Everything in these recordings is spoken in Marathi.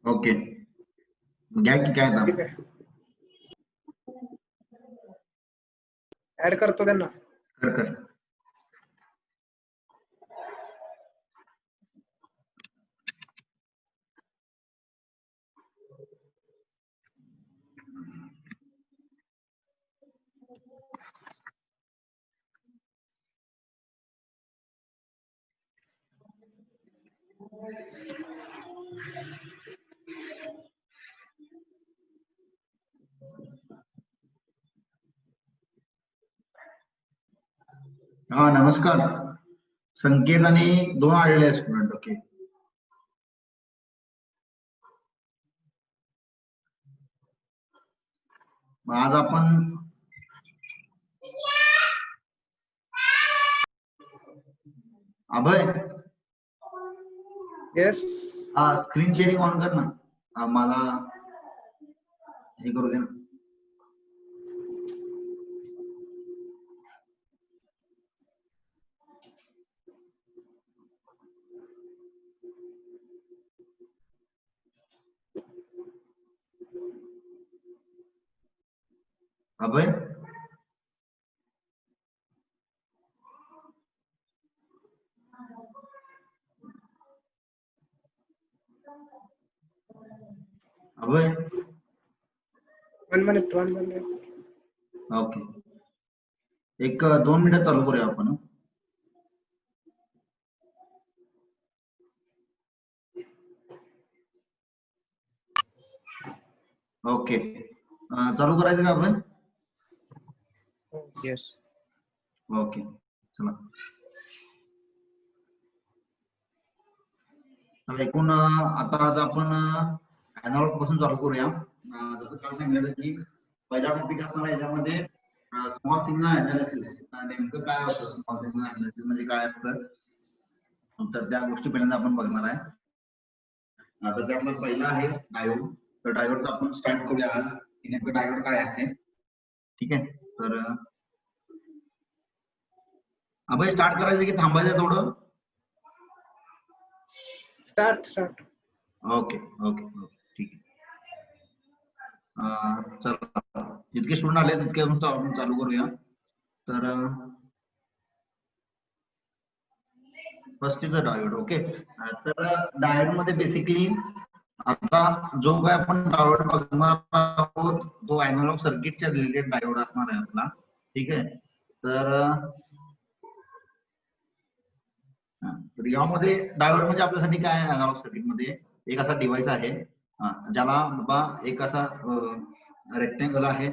ओके, घ्या की काय आता. ठीक आहे, ऍड करतो त्यांना. कर कर. हा नमस्कार. संकेत आणि 2 आलेले स्टुडंट. ओके, मग आज आपण अभय येस, स्क्रीन शेअरिंग ऑन कर ना. मला हे करू दे ना. अभय अभय 1 मिनिट 1 मिनिट. ओके, एक 2 मिनिटं चालू करूया आपण. ओके, चालू करायचं का आपण. येस, ओके, चला. तर एकूण आता आज आपण एनालॉग पासून चालू करूया. जसं काल सांगितलं की पहिला टॉपिक असणार याच्यामध्ये स्मॉल सिग्नल अनालिसिस. नेमकं काय होतं स्मॉल सिग्नल अनालिसिस म्हणजे काय असतं, तर त्या गोष्टी पहिल्यांदा आपण बघणार आहे. आता त्यातला पहिला आहे डायोड. तर डायोडचा आपण स्टार्ट करूया आज की नेमकं डायोड काय आहे. ठीक आहे, तर अभय स्टार्ट करायचं की थांबायचं थोडं. स्टार्ट. ओके ओके ओके, ठीक आहे. चला, जितके स्टुडंट आले तितके आपण चालू करूया. तर फर्स्टचा डायोड. ओके, तर डायोड मध्ये बेसिकली आता जो काय आपण डायोड बघणार आहोत तो अॅनालॉग सर्किटच्या रिलेटेड डायोड असणार आहे आपला. ठीक आहे, तर यामध्ये डायोड म्हणजे आपल्यासाठी काय आहे. अॅनालॉग सर्किट मध्ये एक असा डिव्हाइस आहे ज्याला बाबा एक असा रेक्टेंगल आहे,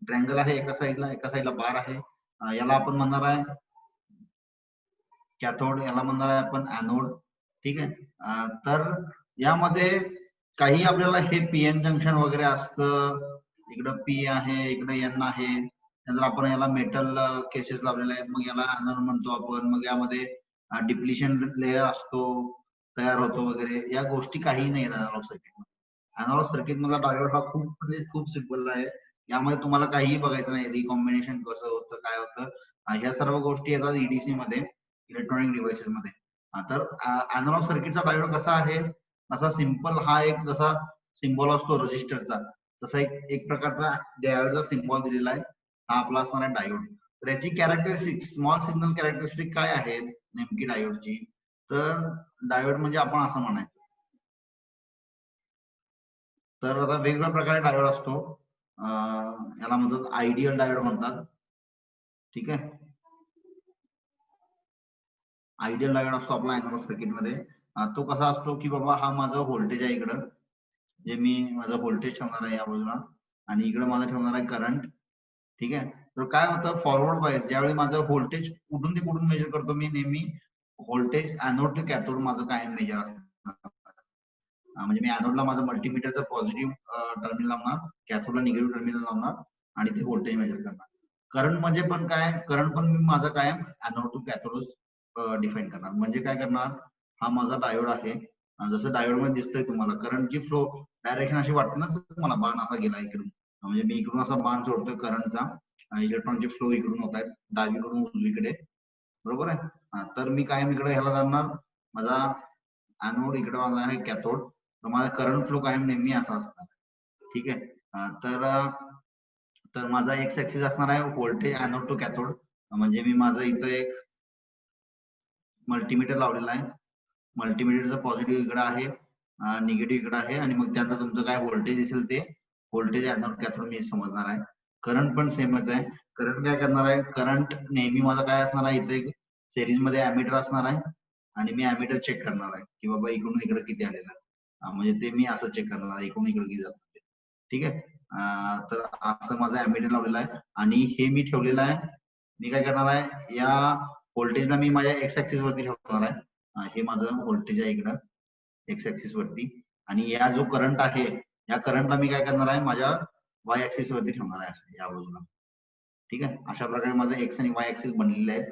ट्रँगल आहे एका साईडला बार आहे. याला आपण म्हणणार आहे कॅथोड, याला म्हणणार आहे आपण ऍनोड. ठीक आहे, तर यामध्ये काही आपल्याला हे पीएन जंक्शन वगैरे असतं. इकडं पी आहे, इकडे एन आहे. नंतर आपण याला मेटल केसेस लावलेले आहेत, मग याला ऍनोड म्हणतो आपण. मग यामध्ये डिप्लिशन लेअर असतो, तयार होतो वगैरे. या गोष्टी काही नाही अॅनालॉग सर्किट मध्ये. अॅनालॉग सर्किट मधला डायोड हा खूप सिम्पल आहे. यामध्ये तुम्हाला काहीही बघायचं नाही, रिकॉम्बिनेशन कसं होतं काय होतं. ह्या सर्व गोष्टी येतात ईडीसी मध्ये, इलेक्ट्रॉनिक डिव्हाइसेस मध्ये. तर अॅनालॉग सर्किटचा डायोड कसा आहे, असा सिंपल हा एक जसा सिम्बॉल असतो रजिस्टरचा, तसा एक प्रकारचा डायोडचा सिम्बॉल दिलेला आहे. हा आपला असणार आहे डायोड. तर याची कॅरेक्टरिस्टिक, स्मॉल सिग्नल कॅरेक्टरिस्टिक काय आहेत नेमकी डायोडची, तर डायोड म्हणजे आपण असं म्हणायचं. तर आता वेगवेगळ्या प्रकारे डायोड असतो. याला म्हणतात आयडियल डायोड म्हणतात. ठीक आहे, आयडियल डायोड असतो आपला अॅनालॉग सर्किट मध्ये. तो कसा असतो की बाबा हा माझं व्होल्टेज आहे इकडं, जे मी माझं व्होल्टेज ठेवणार आहे या बाजूला, आणि इकडं माझं ठेवणार आहे करंट. ठीक आहे, तर काय होतं फॉरवर्ड बायस, ज्यावेळी माझं व्होल्टेज कुठून ते कुठून मेजर करतो मी नेहमी, व्होल्टेज अॅनोड टू कॅथोड माझं काय मेजर असतं. म्हणजे मी अॅनोडला माझं मल्टीमीटरचं पॉझिटिव्ह टर्मिनल लावणार, कॅथोडला निगेटिव्ह टर्मिनल लावणार आणि ते व्होल्टेज मेजर करणार. करंट म्हणजे पण काय, करंट पण मी माझं काय अॅनोड टू कॅथोड डिफाईन करणार. म्हणजे काय करणार, हा माझा डायोड आहे. जसं डायोड मध्ये दिसतंय तुम्हाला करंटची फ्लो डायरेक्शन अशी वाटते ना तुम्हाला, बाण असा गेला इकडून, म्हणजे मी इकडून असा बाण सोडतोय करंटचा, इलेक्ट्रॉनचे फ्लो इकडून होत आहेत डावीकडून उजवीकडे, बरोबर आहे. तर मी काय इकडे ह्याला जाणार, माझा अॅनोड इकडे माझा आहे कॅथोड, तर माझा करंट फ्लो कायम नेहमी असा असणार. ठीक आहे. तर माझा एक्स ऍक्सिस असणार आहे व्होल्टेज एनोड टू कॅथोड. म्हणजे मी माझं इथं एक मल्टीमीटर लावलेला आहे. मल्टीमीटरचं पॉझिटिव्ह इकडं आहे, निगेटिव्ह इकडं आहे, आणि मग त्यानंतर तुमचं काय व्होल्टेज दिसेल ते व्होल्टेज एनोड कॅथोड मी समजणार आहे. करंट पण सेमच आहे. करंट काय करणार आहे, करंट नेहमी माझा काय असणार आहे, इथे एक सिरीज मध्ये अॅमीटर असणार आहे आणि मी अॅमीटर चेक करणार आहे की बाबा इकडून इकडे किती आलेलं आहे. म्हणजे ते मी असं चेक करणार आहे इकडून इकडे किती जातं ते. ठीक आहे. तर असं माझं अॅमीटर लावलेलं आहे आणि हे मी ठेवलेलं आहे. मी काय करणार आहे, या व्होल्टेजला मी माझ्या एक्स ऍक्सिस वरती ठेवणार आहे. हे माझं व्होल्टेज आहे इकडं एक्स ऍक्सिस वरती, आणि या जो करंट आहे या करंटला मी काय करणार आहे माझ्या वाय ऍक्सिस वरती ठेवणार आहे या बाजूला. ठीक आहे. अशा प्रकारे माझं एक्स आणि वाय ऍक्सिस बनलेले आहेत.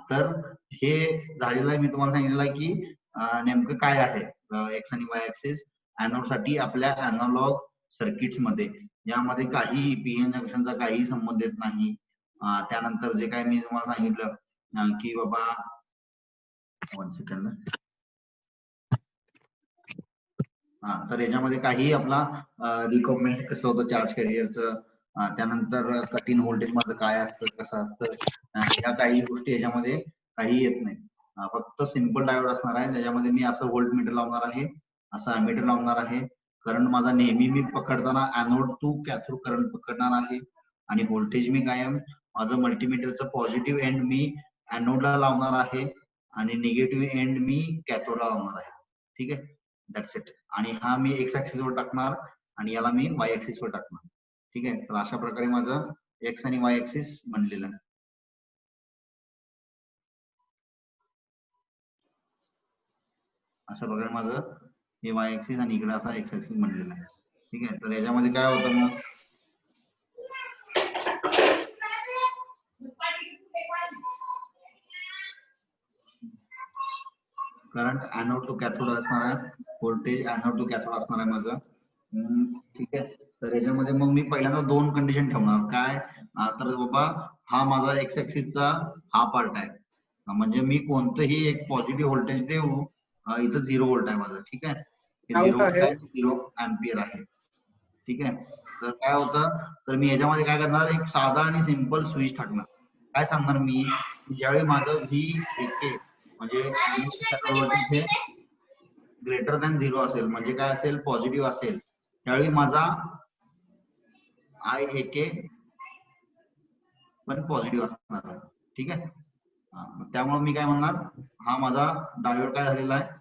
तर हे झालेलं आहे. मी तुम्हाला सांगितलेलं आहे की नेमकं काय आहे एक्स आणि वाय ऍक्सिस एनोड साठी आपल्या अॅनालॉग सर्किट्स मध्ये. यामध्ये काही पीएन जंक्शनचा काही संबंध येत नाही. त्यानंतर जे काय मी तुम्हाला सांगितलं की बाबा 1 सेकंद. तर याच्यामध्ये काही आपला रिकॉग्नाइज कसं होतं चार्ज कॅरियरचं, त्यानंतर कट इन व्होल्टेज माझं काय असतं कसं असतं, या काही गोष्टी याच्यामध्ये काही येत नाही. फक्त सिम्पल डायोड असणार आहे ज्याच्यामध्ये मी असं व्होल्ट मीटर लावणार आहे, असं अॅमीटर लावणार आहे. करंट माझा नेहमी मी पकडताना एनोड टू कॅथोड करंट पकडणार आहे, आणि व्होल्टेज मी कायम माझं मल्टीमीटरचं पॉझिटिव्ह एंड मी एनोडला लावणार आहे आणि निगेटिव्ह एंड मी कॅथोडला लावणार आहे. ठीक आहे. That's it. आणि हा मी एक्स ऍक्सिस वर टाकणार आणि याला मी वाय ऍक्सिस वर टाकणार. ठीक आहे. तर अशा प्रकारे माझं एक्स आणि वाय ऍक्सिस बनलेलं आहे. अशा प्रकारे माझं हे वाय ऍक्सिस आणि इकडे असा एक्स ऍक्सिस बनलेला आहे. ठीक आहे. तर याच्यामध्ये काय होतं मग, करंट एनोड टू कॅथोड असणार आहे, व्होल्टेज एनोड टू कॅथोड असणार आहे माझं. ठीक आहे. तर याच्यामध्ये मग मी पहिल्यांदा दोन कंडिशन ठेवणार. काय तर बाबा हा माझा एक्स ऍक्सिसचा हा पार्ट आहे, म्हणजे मी कोणतंही एक पॉझिटिव्ह व्होल्टेज देऊ, इथं 0 व्होल्ट आहे माझं. ठीक आहे. 0 व्होल्ट आहे, 0 अँपियर आहे. ठीक आहे. तर काय होतं, तर मी याच्यामध्ये काय करणार, एक साधा आणि सिंपल स्विच टाकणार. काय सांगणार मी, ज्यावेळी माझं V म्हणजे व्होल्टेज हे ग्रेटर दॅन 0 असेल, म्हणजे काय असेल, पॉझिटिव्ह असेल, त्यावेळी माझा I पण पॉझिटिव्ह असणार आहे. ठीक आहे. त्यामुळे मी काय म्हणणार, हा माझा डायोड काय झालेला आहे,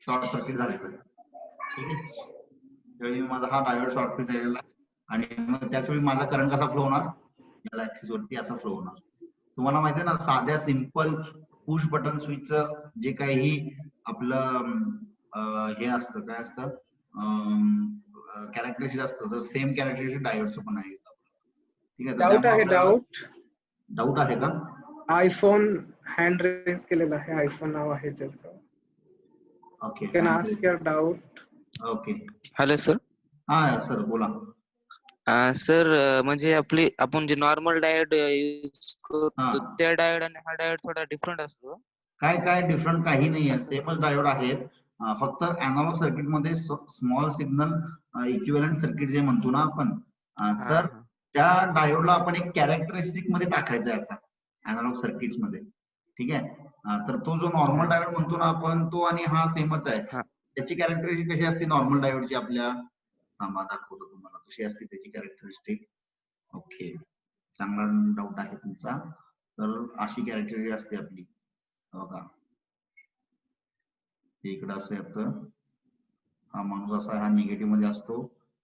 शॉर्ट सर्किट झालेला आहे. ठीक आहे. त्यावेळी माझा हा डायोड शॉर्ट सर्किट झालेला आहे आणि मग त्याचवेळी माझा करंट कसा फ्लो होणार, याला ऍक्सिस वरती असा फ्लो होणार. तुम्हाला माहिती आहे ना, साध्या सिंपल पुश बटन स्विचचं जे काही आपलं हे असतं, काय असतं, कॅरेक्टरिस्टिक असतं, तर सेम कॅरेक्टरिस्टिक डायोडचं पण आहे. ठीक आहे. डाऊट आहे का? आयफोन हँड रेज केलेला आहे, आयफोन नाव आहे त्याचं. Okay. Can ask your doubt. Okay. Hello sir. हा सर बोला. सर म्हणजे आपण जे नॉर्मल डायोड यूज करतो त्या डायोड आणि हा डायोड थोडा डिफरंट असतो. काय डिफरंट काही नाही आहे, सेमच डायोड आहेत. फक्त अॅनालॉग सर्किट मध्ये स्मॉल सिग्नल इक्विव्हॅलंट सर्किट जे म्हणतो ना आपण, तर त्या डायोडला आपण एक कॅरेक्टरिस्टिक मध्ये टाकायचा आहे आता अॅनालॉग सर्किट्स मध्ये. ठीक आहे. तर तो जो नॉर्मल डायोड म्हणतो ना आपण, तो आणि हा सेमच आहे. त्याची कॅरेक्टरिस्टिक कशी असते नॉर्मल डायोडची, आपल्या दाखवतो तुम्हाला कशी असते त्याची कॅरेक्टरिस्टिक. ओके. चांगला डाऊट आहे तुमचा. तर अशी कॅरेक्टरिस्टिक असते आपली बघा. इकडं असं येतं, हा माणूस असा, हा निगेटिव्ह मध्ये असतो,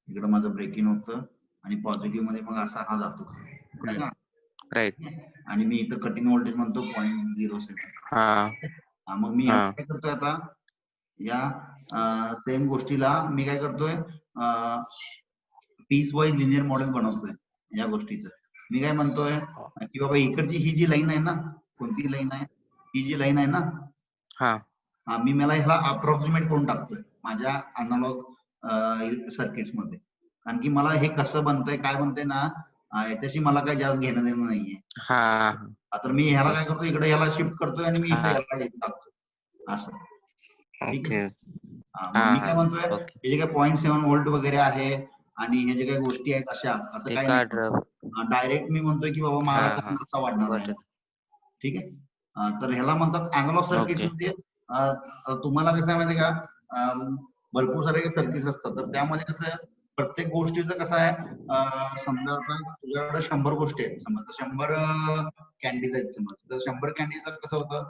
इकडं माझं ब्रेकिंग होतं आणि पॉझिटिव्ह मध्ये मग असा हा जातो. राईट. आणि मी इथं कटिंग व्होल्टेज म्हणतो 0.07. मग मी काय करतोय आता, या सेम गोष्टीला मी काय करतोय, पीस वाईज लिनियर मॉडेल बनवतोय या गोष्टीचं. मी काय म्हणतोय की बाबा इकडची ही जी लाईन आहे ना, कोणती लाईन आहे, ही जी लाईन आहे ना, मी मला ह्याला अप्रॉक्सिमेट करून टाकतोय माझ्या अॅनालॉग सर्किट्स मध्ये. कारण की मला हे कसं बनतंय काय बनतंय ना, याच्याशी मला काही जास्त घेणं देणं नाहीये. तर मी ह्याला काय करतो, इकडे ह्याला शिफ्ट करतोय आणि मी इकडे ह्याला टाकतोय असं. ठीक ओके. आहे. मग हा मी हा काय म्हणतोय, ओके. हे जे काही 0.7 व्होल्ट वगैरे आहे आणि हे जे काही गोष्टी आहेत अशा, असं ते काही कार्ड. नाही. डायरेक्ट मी म्हणतोय की बाबा हा मला हा करंट कसा वाढणार नाही. बटन. ठीक आहे. तर ह्याला म्हणतात अॅनालॉग सर्किट. ओके. म्हणजे तुम्हाला कसं आहे माहिती का, भरपूर सारे सर्किट्स असतात. तर त्यामध्ये कसं आहे, प्रत्येक गोष्टीचं कसं आहे, समजा आता तुझ्याकडे 100 गोष्टी आहेत, समजा 100 कॅन्डीज आहेत समज. तर 100 कॅन्डीज कसं होतं,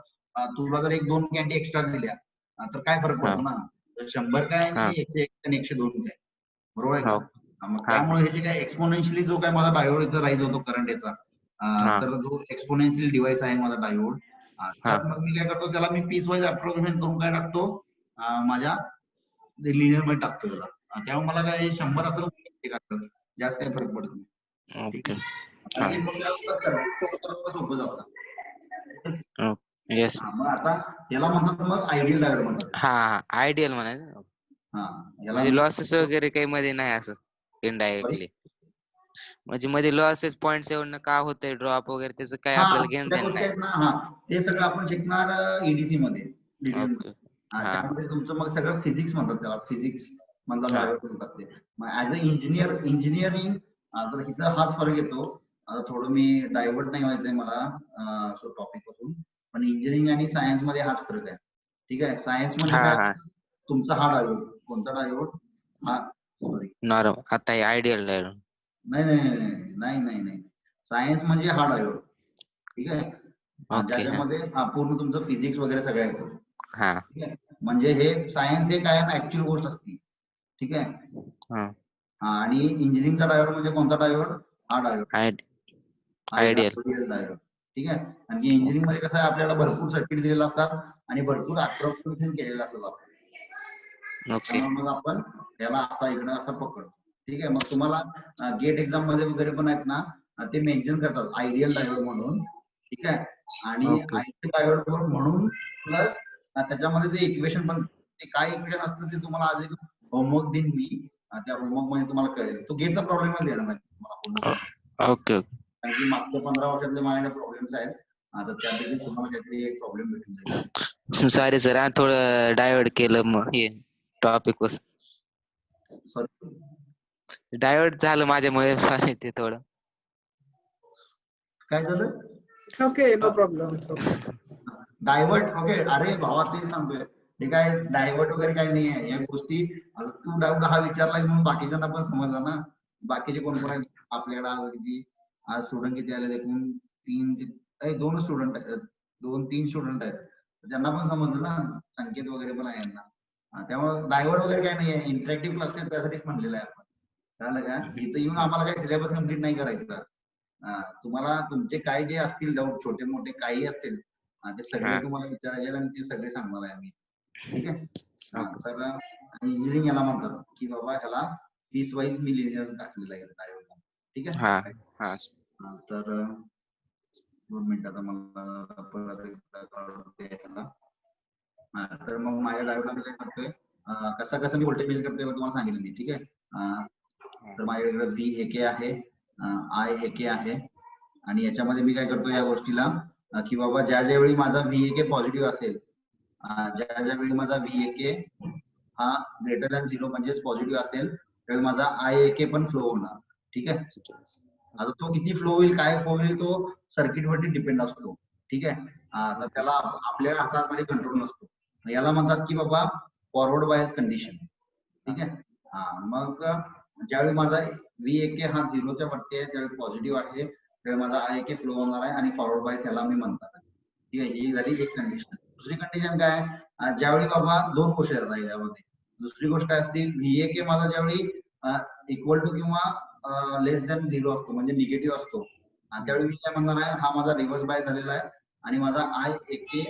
तुला जर 1-2 कॅन्डी एक्स्ट्रा दिल्या तर काय फरक हा पडतो ना. तर 100 काय हा आणि 101 आणि 102 काय, बरोबर आहे हो. का. मग हा हा त्यामुळे हे जे काय एक्सपोनेन्शियली जो काय माझा डायोड इथं राईज होतो करंट याचा, हा तर जो एक्सपोनेन्शियल डिव्हाइस आहे माझा डायोड, हा तर मग मी काय करतो, त्याला मी पीस वाईज अप्रोक्सिमेशन करून काय टाकतो, माझ्या लिनियर मध्ये टाकतो त्याला. त्यामुळे मला काय 100 असं जास्त काही फरक पडत नाही. ठीक ओके. आहे. हा आणि मग सर्किट सोपं जातं. येस. मग आता याला म्हणतात मग आयडियल डायोड म्हणतात. हा आयडियल म्हणायचं. हा, याला म्हणजे मी लॉसेस वगैरे काही मध्ये नाही असं इनडायरेक्टली. म्हणजे मध्ये लॉसेस 0.7 न का होतंय ड्रॉप वगैरे त्याचं काय हा आपल्याला घेणं त्या देणं गोष्टी नाही. आहेत ना. हा, ते सगळं आपण शिकणार ईडीसी मध्ये, डिटेल ओके. मध्ये. हा त्यामध्ये तुमचं मग सगळं फिजिक्स म्हणतात त्याला, फिजिक्स मधला हा डायोड म्हणतात ते. मग ऍज अ इंजिनिअरिंग तर इथं हाच फरक येतो. आता थोडं मी डायव्हर्ट नाही व्हायचंय मला टॉपिक पासून, पण इंजिनिअरिंग आणि सायन्स मध्ये हाच फरक आहे. ठीक आहे. सायन्स म्हणजे हा काय, हा तुमचा हा डायोड, कोणता डायोड, हा, सॉरी, नॉर्मल. आता हे आयडियल डायोड. नाही नाही नाही नाही नाही नाही नाही, सायन्स म्हणजे हा डायोड. ठीक आहे. ओके. हा ज्याच्यामध्ये पूर्ण तुमचं फिजिक्स वगैरे सगळं येतं. हा ठीक आहे. म्हणजे हे सायन्स हे काय ऍक्च्युअल गोष्ट असते. ठीक आहे. हा आणि इंजिनिअरिंगचा डायोड म्हणजे कोणता डायोड, हा डायोड, आयडियल. Ideal diode. ठीक आहे. आणखी इंजिनिअरिंग मध्ये कसं आहे, आपल्याला भरपूर सर्किट दिलेले असतात आणि भरपूर अप्रोक्सिमेशन केलेलं असतं आपण. ओके. त्यामुळे मग आपण त्याला असा इकडं असा पकडतो. ठीक आहे. मग तुम्हाला गेट एक्झाम मध्ये वगैरे पण आहेत ना, ते मेन्शन करतात आयडियल डायोड म्हणून. ठीक आहे. आणि ओके. आयडियल डायोड म्हणून प्लस त्याच्यामध्ये ते इक्वेशन पण, ते काय इक्वेशन असतं ते तुम्हाला आज एक होमवर्क देईन मी. त्या होमवर्क मध्ये तुम्हाला कळेल. तो गेटचा प्रॉब्लेमच येणार नाही तुम्हाला होमवर्क, ओके. कारण की मागच्या 15 वर्षातले माझ्याकडे प्रॉब्लेम्स आहेत. आता त्यापैकी तुम्हाला काहीतरी एक प्रॉब्लेम भेटून जाईल. सॉरी सर, थोडं डायव्हर्ट केलं मग हे टॉपिक वर. सॉरी, डायव्हर्ट झालं माझ्यामुळे, सॉरी ते थोडं. काय झालं. Okay, no problem. Divert. Okay. अरे भावा, तेच सांगतोय. हे काय डायव्हर्ट वगैरे काही नाही आहे या गोष्टी. आता तू डाऊट हा विचारलाय म्हणून बाकीच्यांना पण समजलं ना. बाकीचे कोण कोण आहेत आपल्याकडे, आज स्टुडंट किती आले एकूण, 2 स्टुडंट आहेत, 2-3 स्टुडंट आहेत. त्यांना पण समजलं ना, संकेत वगैरे पण आहे यांना. त्यामुळे डायव्हर्ट वगैरे काही नाही आहे. इंटरॅक्टिव्ह क्लासेस त्यासाठीच म्हणलेलं आहे आपण. कळलं का. इथं येऊन आम्हाला काही सिलेबस कम्प्लीट नाही करायचा. तुम्हाला तुमचे काय जे असतील डाऊट, छोटे मोठे काही असतील, ते सगळे हा तुम्हाला विचारायचे आणि ते सगळे सांगणार आहे आम्ही. ठीक आहे. ओके. तर इंजिनिअरिंग याला म्हणतात की बाबा ह्याला पीस वाईज मी लिनियर टाकलेलं आहे डायोडला. ठीक आहे. हा हा तर 2 मिनिटं आता मला परत एकदा काढून द्यायला. तर मग माझ्या डायोडला मी काय करतोय, कसं मी व्होल्टेज मेजर करतोय तुम्हाला सांगितलं मी. ठीक आहे. तर माझ्याकडे व्ही हे के आहे, आय हे के आहे, आणि याच्यामध्ये मी काय करतो या गोष्टीला, की बाबा ज्या वेळी माझा व्ही ए के पॉझिटिव्ह असेल, ज्या वेळी माझा व्ही ए के हा ग्रेटर दॅन 0 म्हणजेच पॉझिटिव्ह असेल, त्यावेळी माझा आय ए के पण फ्लो होणार. ठीक आहे. आता तो किती फ्लो होईल, काय फ्लो होईल, तो सर्किट वरती डिपेंड असतो. ठीक आहे. तर त्याला आपल्या हातामध्ये कंट्रोल नसतो. याला म्हणतात की बाबा फॉरवर्ड बायस कंडिशन. ठीक आहे. मग ज्यावेळी माझा व्ही ए के हा 0च्या वरती आहे, त्यावेळी पॉझिटिव्ह आहे, त्यावेळी माझा आय ए के फ्लो होणार आहे आणि फॉरवर्ड बायस याला मी म्हणतात. ठीक आहे. ही झाली एक कंडिशन. दुसरी कंडिशन काय, ज्यावेळी बाबा 2 गोष्टी येतात यामध्ये. दुसरी गोष्ट काय असते, व्ही ए के माझा ज्यावेळी इक्वल टू किंवा लेस दॅन 0 असतो, म्हणजे निगेटिव्ह असतो, त्यावेळी मी काय म्हणणार आहे, हा माझा रिव्हर्स बायस झालेला आहे आणि माझा आय ए के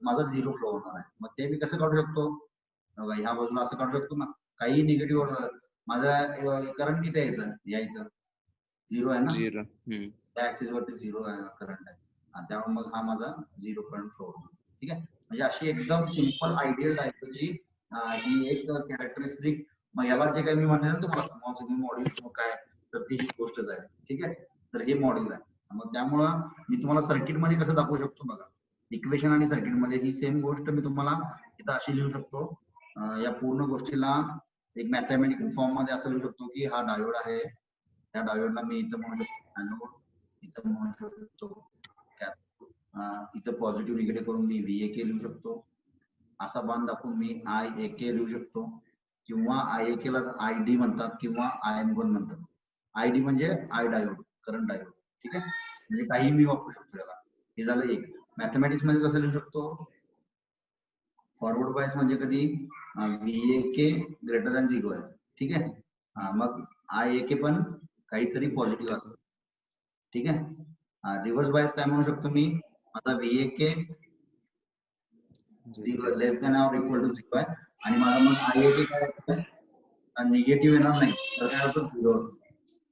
माझा 0 फ्लो होणार आहे. मग ते मी कसं काढू शकतो, ह्या बाजूला असं काढू शकतो ना, काही निगेटिव्ह होणार. माझा करंट किती आहे इथं, या इथं 0 आहे ना, 0. त्या ऍक्सिस वरती 0 करंट आहे. त्यामुळे मग हा माझा 0 करंट फ्लो होतो. ठीक आहे. म्हणजे अशी एकदम सिंपल आयडियल डायोडची ही एक कॅरेक्टरिस्टिक. मग याला जे काही मी म्हणेल ना तुम्हाला स्मॉल सिग्नल मॉड्यूल काय, तर ती ही गोष्टच आहे. ठीक आहे. तर हे मॉड्यूल आहे. मग त्यामुळं मी तुम्हाला सर्किट मध्ये कसं दाखवू शकतो बघा. इक्वेशन आणि सर्किट मध्ये ही सेम गोष्ट मी तुम्हाला इथं अशी लिहू शकतो. या पूर्ण गोष्टीला एक मॅथमॅटिकल फॉर्म मध्ये असं लिहू शकतो की हा डायोड आहे, त्या डायोडला मी इथं म्हणू शकतो एनोड, इथं म्हणू शकतो कॅथोड, इथं पॉझिटिव्ह निगेटिव्ह करून मी VAK लिहू शकतो. असा बाण दाखवून मी IAK लिहू शकतो, किंवा IAK ला ID म्हणतात किंवा IM1 म्हणतात. ID म्हणजे आय डायोड, करंट डायोड. ठीक आहे, म्हणजे काही मी वापरू शकतो याला. हे झालं एक. मॅथमॅटिक्स मध्ये कसं लिहू शकतो, फॉरवर्ड बायस म्हणजे कधी VAK ग्रेटर दॅन 0 आहे. ठीक आहे, मग IAK पण काहीतरी पॉझिटिव्ह असतं. ठीक आहे, रिव्हर्स बायस काय म्हणू शकतो मी, आता VAK less than or equal to 0 आहे आणि मला मग IAK काय आहे, निगेटिव्ह येणार नाही तर काय होतं, 0 होतं.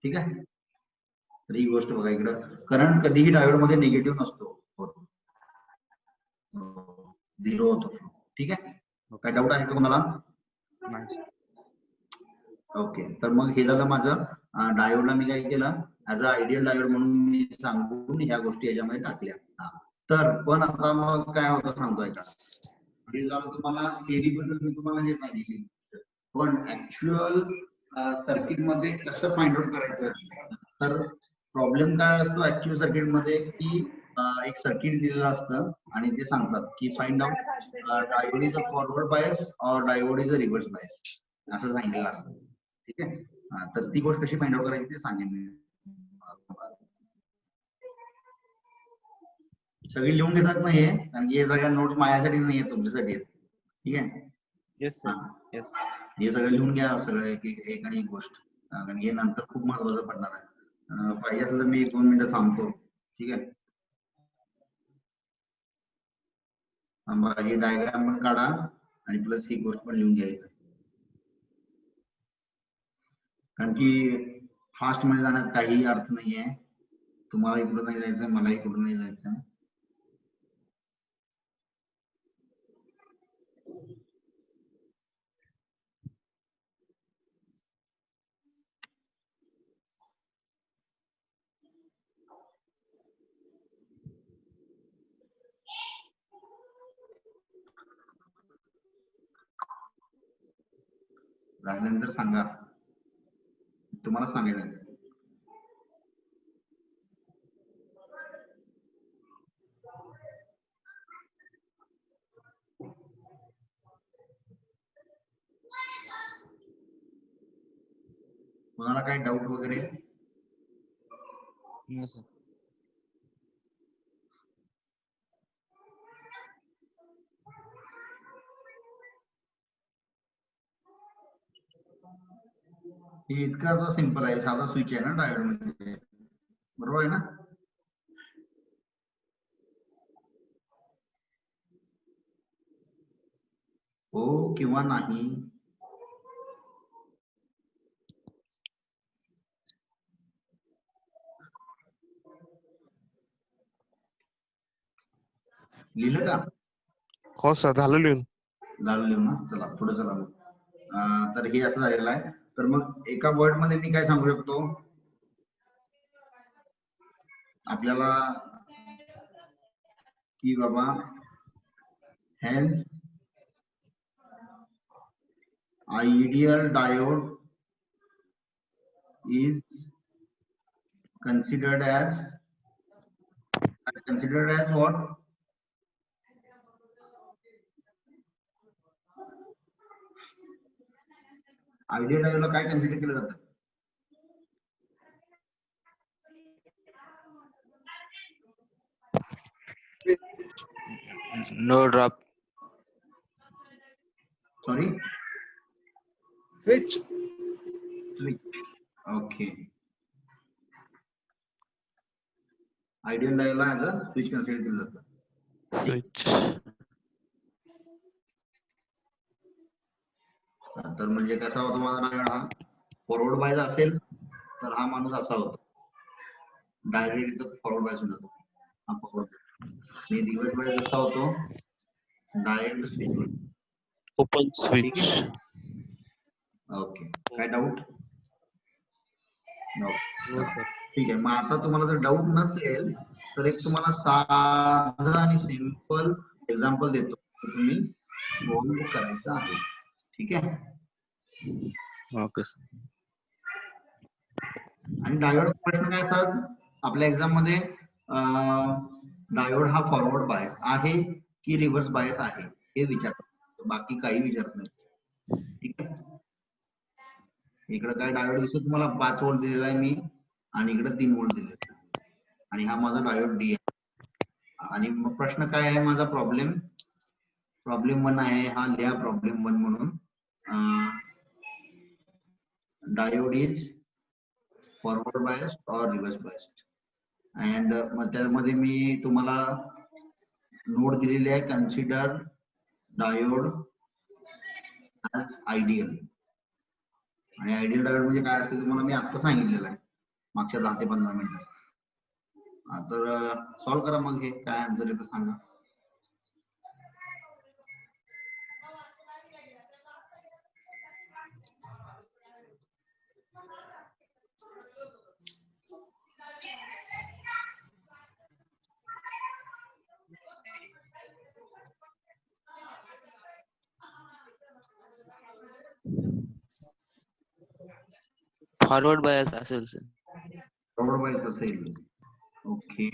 ठीक आहे, तर ही गोष्ट बघा इकडं, करंट कधीही डायोड मध्ये निगेटिव्ह नसतो, 0 होतो. ठीक आहे, काय डाऊट आहे का तुम्हाला? ओके, तर मग हे झालं माझं. डायोडला मी काय केलं, ऍज अ आयडियल डायोड म्हणून मी सांगून ह्या गोष्टी याच्यामध्ये टाकल्या. तर पण आता मग काय होतं सांगतोय का, हे झालं तुम्हाला थेअरी बद्दल मी तुम्हाला हे सांगितली, पण ऍक्च्युअल सर्किट मध्ये कसं फाइंड आउट करायचं. तर प्रॉब्लेम काय असतो ऍक्च्युअल सर्किट मध्ये की एक सर्किट दिलेलं असतं आणि ते सांगतात की find out diode is a forward bias और diode is a reverse bias असं सांगितलेलं असतं. ठीक आहे, तर ती गोष्ट कशी फाइंड आउट करायची ते सांगेन मी. सगळी लिहून घेतात ना हे, कारण की हे सगळ्या नोट्स माझ्यासाठी नाही आहेत, तुमच्यासाठी आहेत. ठीक आहे, येस सर, येस. हे सगळं लिहून घ्या, सगळं एक आणि एक गोष्ट, कारण हे नंतर खूप महत्वाचं पडणार आहे. पाहिजे असेल तर मी 1-2 मिनिटं थांबतो. ठीक आहे, थांबा, ही डायग्राम पण काढा आणि प्लस ही गोष्ट पण लिहून घ्या इथं, कारण की फास्ट मध्ये जाण्यात काहीही अर्थ नाहीये. तुम्हाला इकडून नाही जायचं, मला इकडून नाही जायचं. झाल्यानंतर सांगा, तुम्हाला सांगायचं. कोणाला काही डाऊट वगैरे? No, sir. हे इतकं सिंपल आहे, साधा स्विच आहे ना डायोड मध्ये, बरोबर आहे ना? हो किंवा नाही? लिहिलं का? हो सर, झालं लिहून. झालं लिहून ना, चला पुढे चला मग. तर हे असं झालेलं आहे. तर मग एका वर्ड मध्ये मी काय सांगू शकतो, आपल्याला की बाबा hence ideal diode is considered as what? Ideal डायोडला काय कन्सिडर केलं जातं? No drop. Sorry, switch. Okay, ideal डायोडला ऍज अ स्विच कन्सिडर केलं जातं. Switch. तर म्हणजे कसा होतो माझा डायोड, हा फॉरवर्ड बायस असेल तर हा माणूस असा होतो, डायरेक्ट इथं फॉरवर्ड बायस होऊन जातो, हा फॉरवर्ड. आणि रिव्हर्स बायस असा होतो, डायरेक्ट स्विच होतो. Open switch. ओके, काय डाऊट? No, sir. ठीक आहे, मग आता तुम्हाला जर डाऊट नसेल तर एक तुम्हाला साधं आणि सिंपल एक्झाम्पल देतो, तुम्ही सॉल्व्ह करायचं आहे. ठीक आहे. ओके. आणि डायोड प्रश्न काय असतात आपल्या एक्झाम मध्ये, डायोड हा फॉरवर्ड बायस आहे की रिव्हर्स बायस आहे हे विचारतात, बाकी काही विचारत नाही. ठीक आहे. इकडे काय डायोड दिसतो तुम्हाला 5 व्होल्ट दिलेला आहे मी, आणि इकडे 3 व्होल्ट दिलेला आहे, आणि हा माझा डायोड डी आहे. आणि मग प्रश्न काय आहे माझा, प्रॉब्लेम 1 आहे, हा लिहा प्रॉब्लेम 1 म्हणून. डायोड इज फॉरवर्ड बायस्ड और रिव्हर्स बायस्ड. अँड मग त्यामध्ये मी तुम्हाला नोट दिलेली आहे, कन्सिडर डायोड ॲज आयडियल. आणि आयडियल डायोड म्हणजे काय असते तुम्हाला मी आता सांगितलेलं आहे मागच्या 10 ते 15 मिनिटात. तर सॉल्व्ह करा मग, हे काय आन्सर येतं सांगा. फॉरवर्ड बायस असेल सर. फॉरवर्ड बायस असेल. ओके.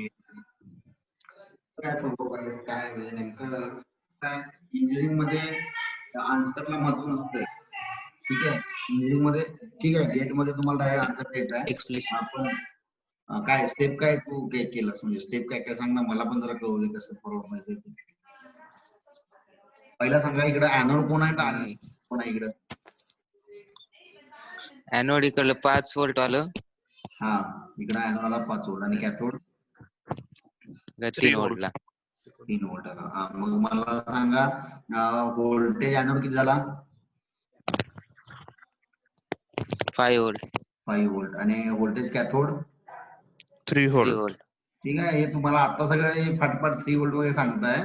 काय फॉरवर्ड बायस काय म्हणजे नेमकं काय, इंजिनिअरिंग मध्ये आन्सरला महत्व नसतंय. ठीक आहे. इंजिनिअरिंग मध्ये ठीक आहे, गेट मध्ये तुम्हाला डायरेक्ट आन्सर द्यायचा आहे. एक्सप्लेनेशन. आपण काय स्टेप काय तू काय केलंस, म्हणजे स्टेप काय काय सांग ना, मला पण जरा कळू दे कसं फॉरवर्ड बायस. पहिला सांगा इकडे एनोड कोण आहे, आणि कोण आहे इकडे. एनोड इकडलं 5 व्होल्ट आलं. हा, इकडे एनोडला 5 व्होल्ट आणि कॅथोड 3 व्होल्टला. 3 व्होल्ट आला. हा, मग मला सांगा व्होल्टेज एनोड किती झाला. 5 व्होल्ट. 5 व्होल्ट. आणि व्होल्टेज कॅथोड 3 3 व्होल्ट. व्होल्ट. ठीक आहे. हे तुम्हाला आता सगळं फटफट 3 व्होल्ट वगैरे सांगताय.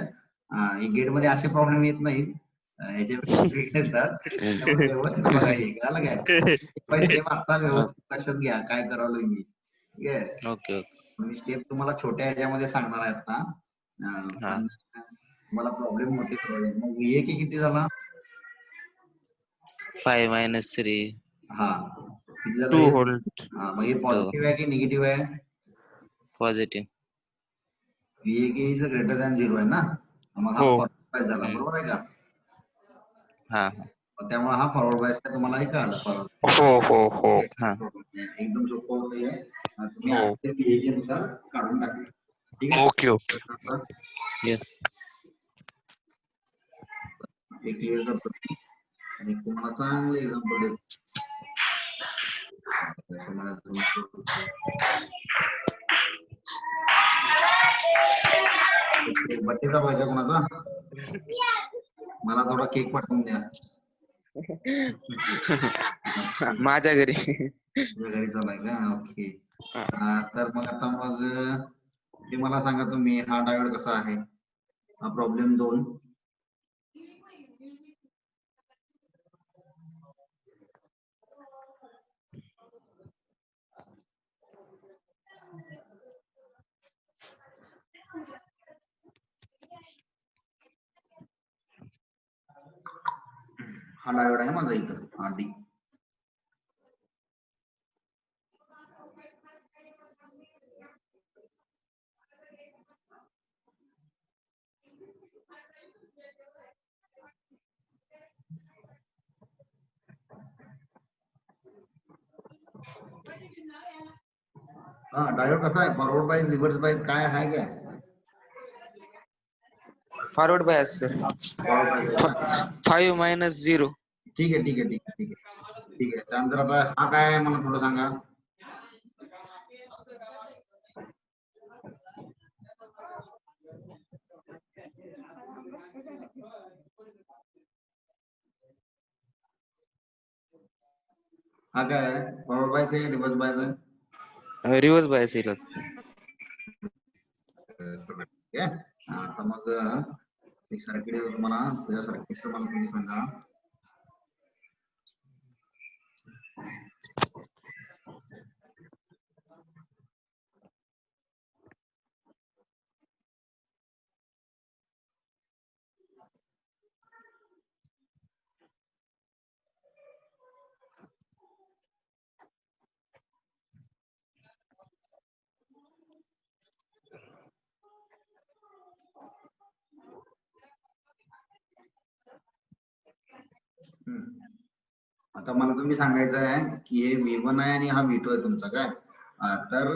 गेट मध्ये असे प्रॉब्लेम येत नाहीत, ह्याच्यापेक्षा येतात. त्यामुळे व्यवस्थित बघा, हे कळालं काय. पहिले आता व्यवस्थित लक्षात घ्या काय करावं मी. ठीक आहे. ओके. मी स्टेप तुम्हाला छोट्या ह्याच्यामध्ये सांगणार आहे आता, पण तुम्हाला प्रॉब्लेम मोठे करायचे. मग VA किती झाला. 5 - 3. हा, किती झाला 2 हे. व्होल्ट. हा, मग हे पॉझिटिव्ह आहे की निगेटिव्ह आहे. Positive. VA is greater than 0 आहे ना, मग हा हो. फॉरवर्ड बायस झाला. बरोबर आहे का. हा. त्यामुळे हा फॉरवर्ड बायस तुम्हाला हे कळालं. हो. हा. एकदम सोपं होतं हे. तुम्ही हो. असते VA नुसार काढून टाकले. ठीक आहे. ओके. ये. हे क्लिअर करतो आणि तुम्हाला चांगले एक्झाम्पल देतो. बड्डेचा पाहिजे कोणाचा, मला थोडा केक पाठवून द्या. माझ्या घरी. तुझ्या घरी चालाय का. ओके. तर मग ते मला सांगा तुम्ही, हा डायोड कसा आहे. हा प्रॉब्लेम 2. हा डायोड आहे माझा इथं, हा डी. हा, डायोड कसा आहे, फॉरवर्ड बायस रिव्हर्स बायस काय आहे काय. Forward bias sir. Forward bias 5 - 0. ठीक आहे. त्यानंतर आता हा काय आहे मला थोडं सांगा. हा काय आहे, फॉरवर्ड बायस आहे रिव्हर्स बायस आहे. रिव्हर्स बायस येईल. ठीक आहे. आता मग एक सर्किट तुम्हाला, तुझ्या सर्किटचं मला तुम्ही सांगा. हम्म. आता मला तुम्ही सांगायचं आहे की हे V1 आहे आणि हा V2 आहे तुमचा काय तर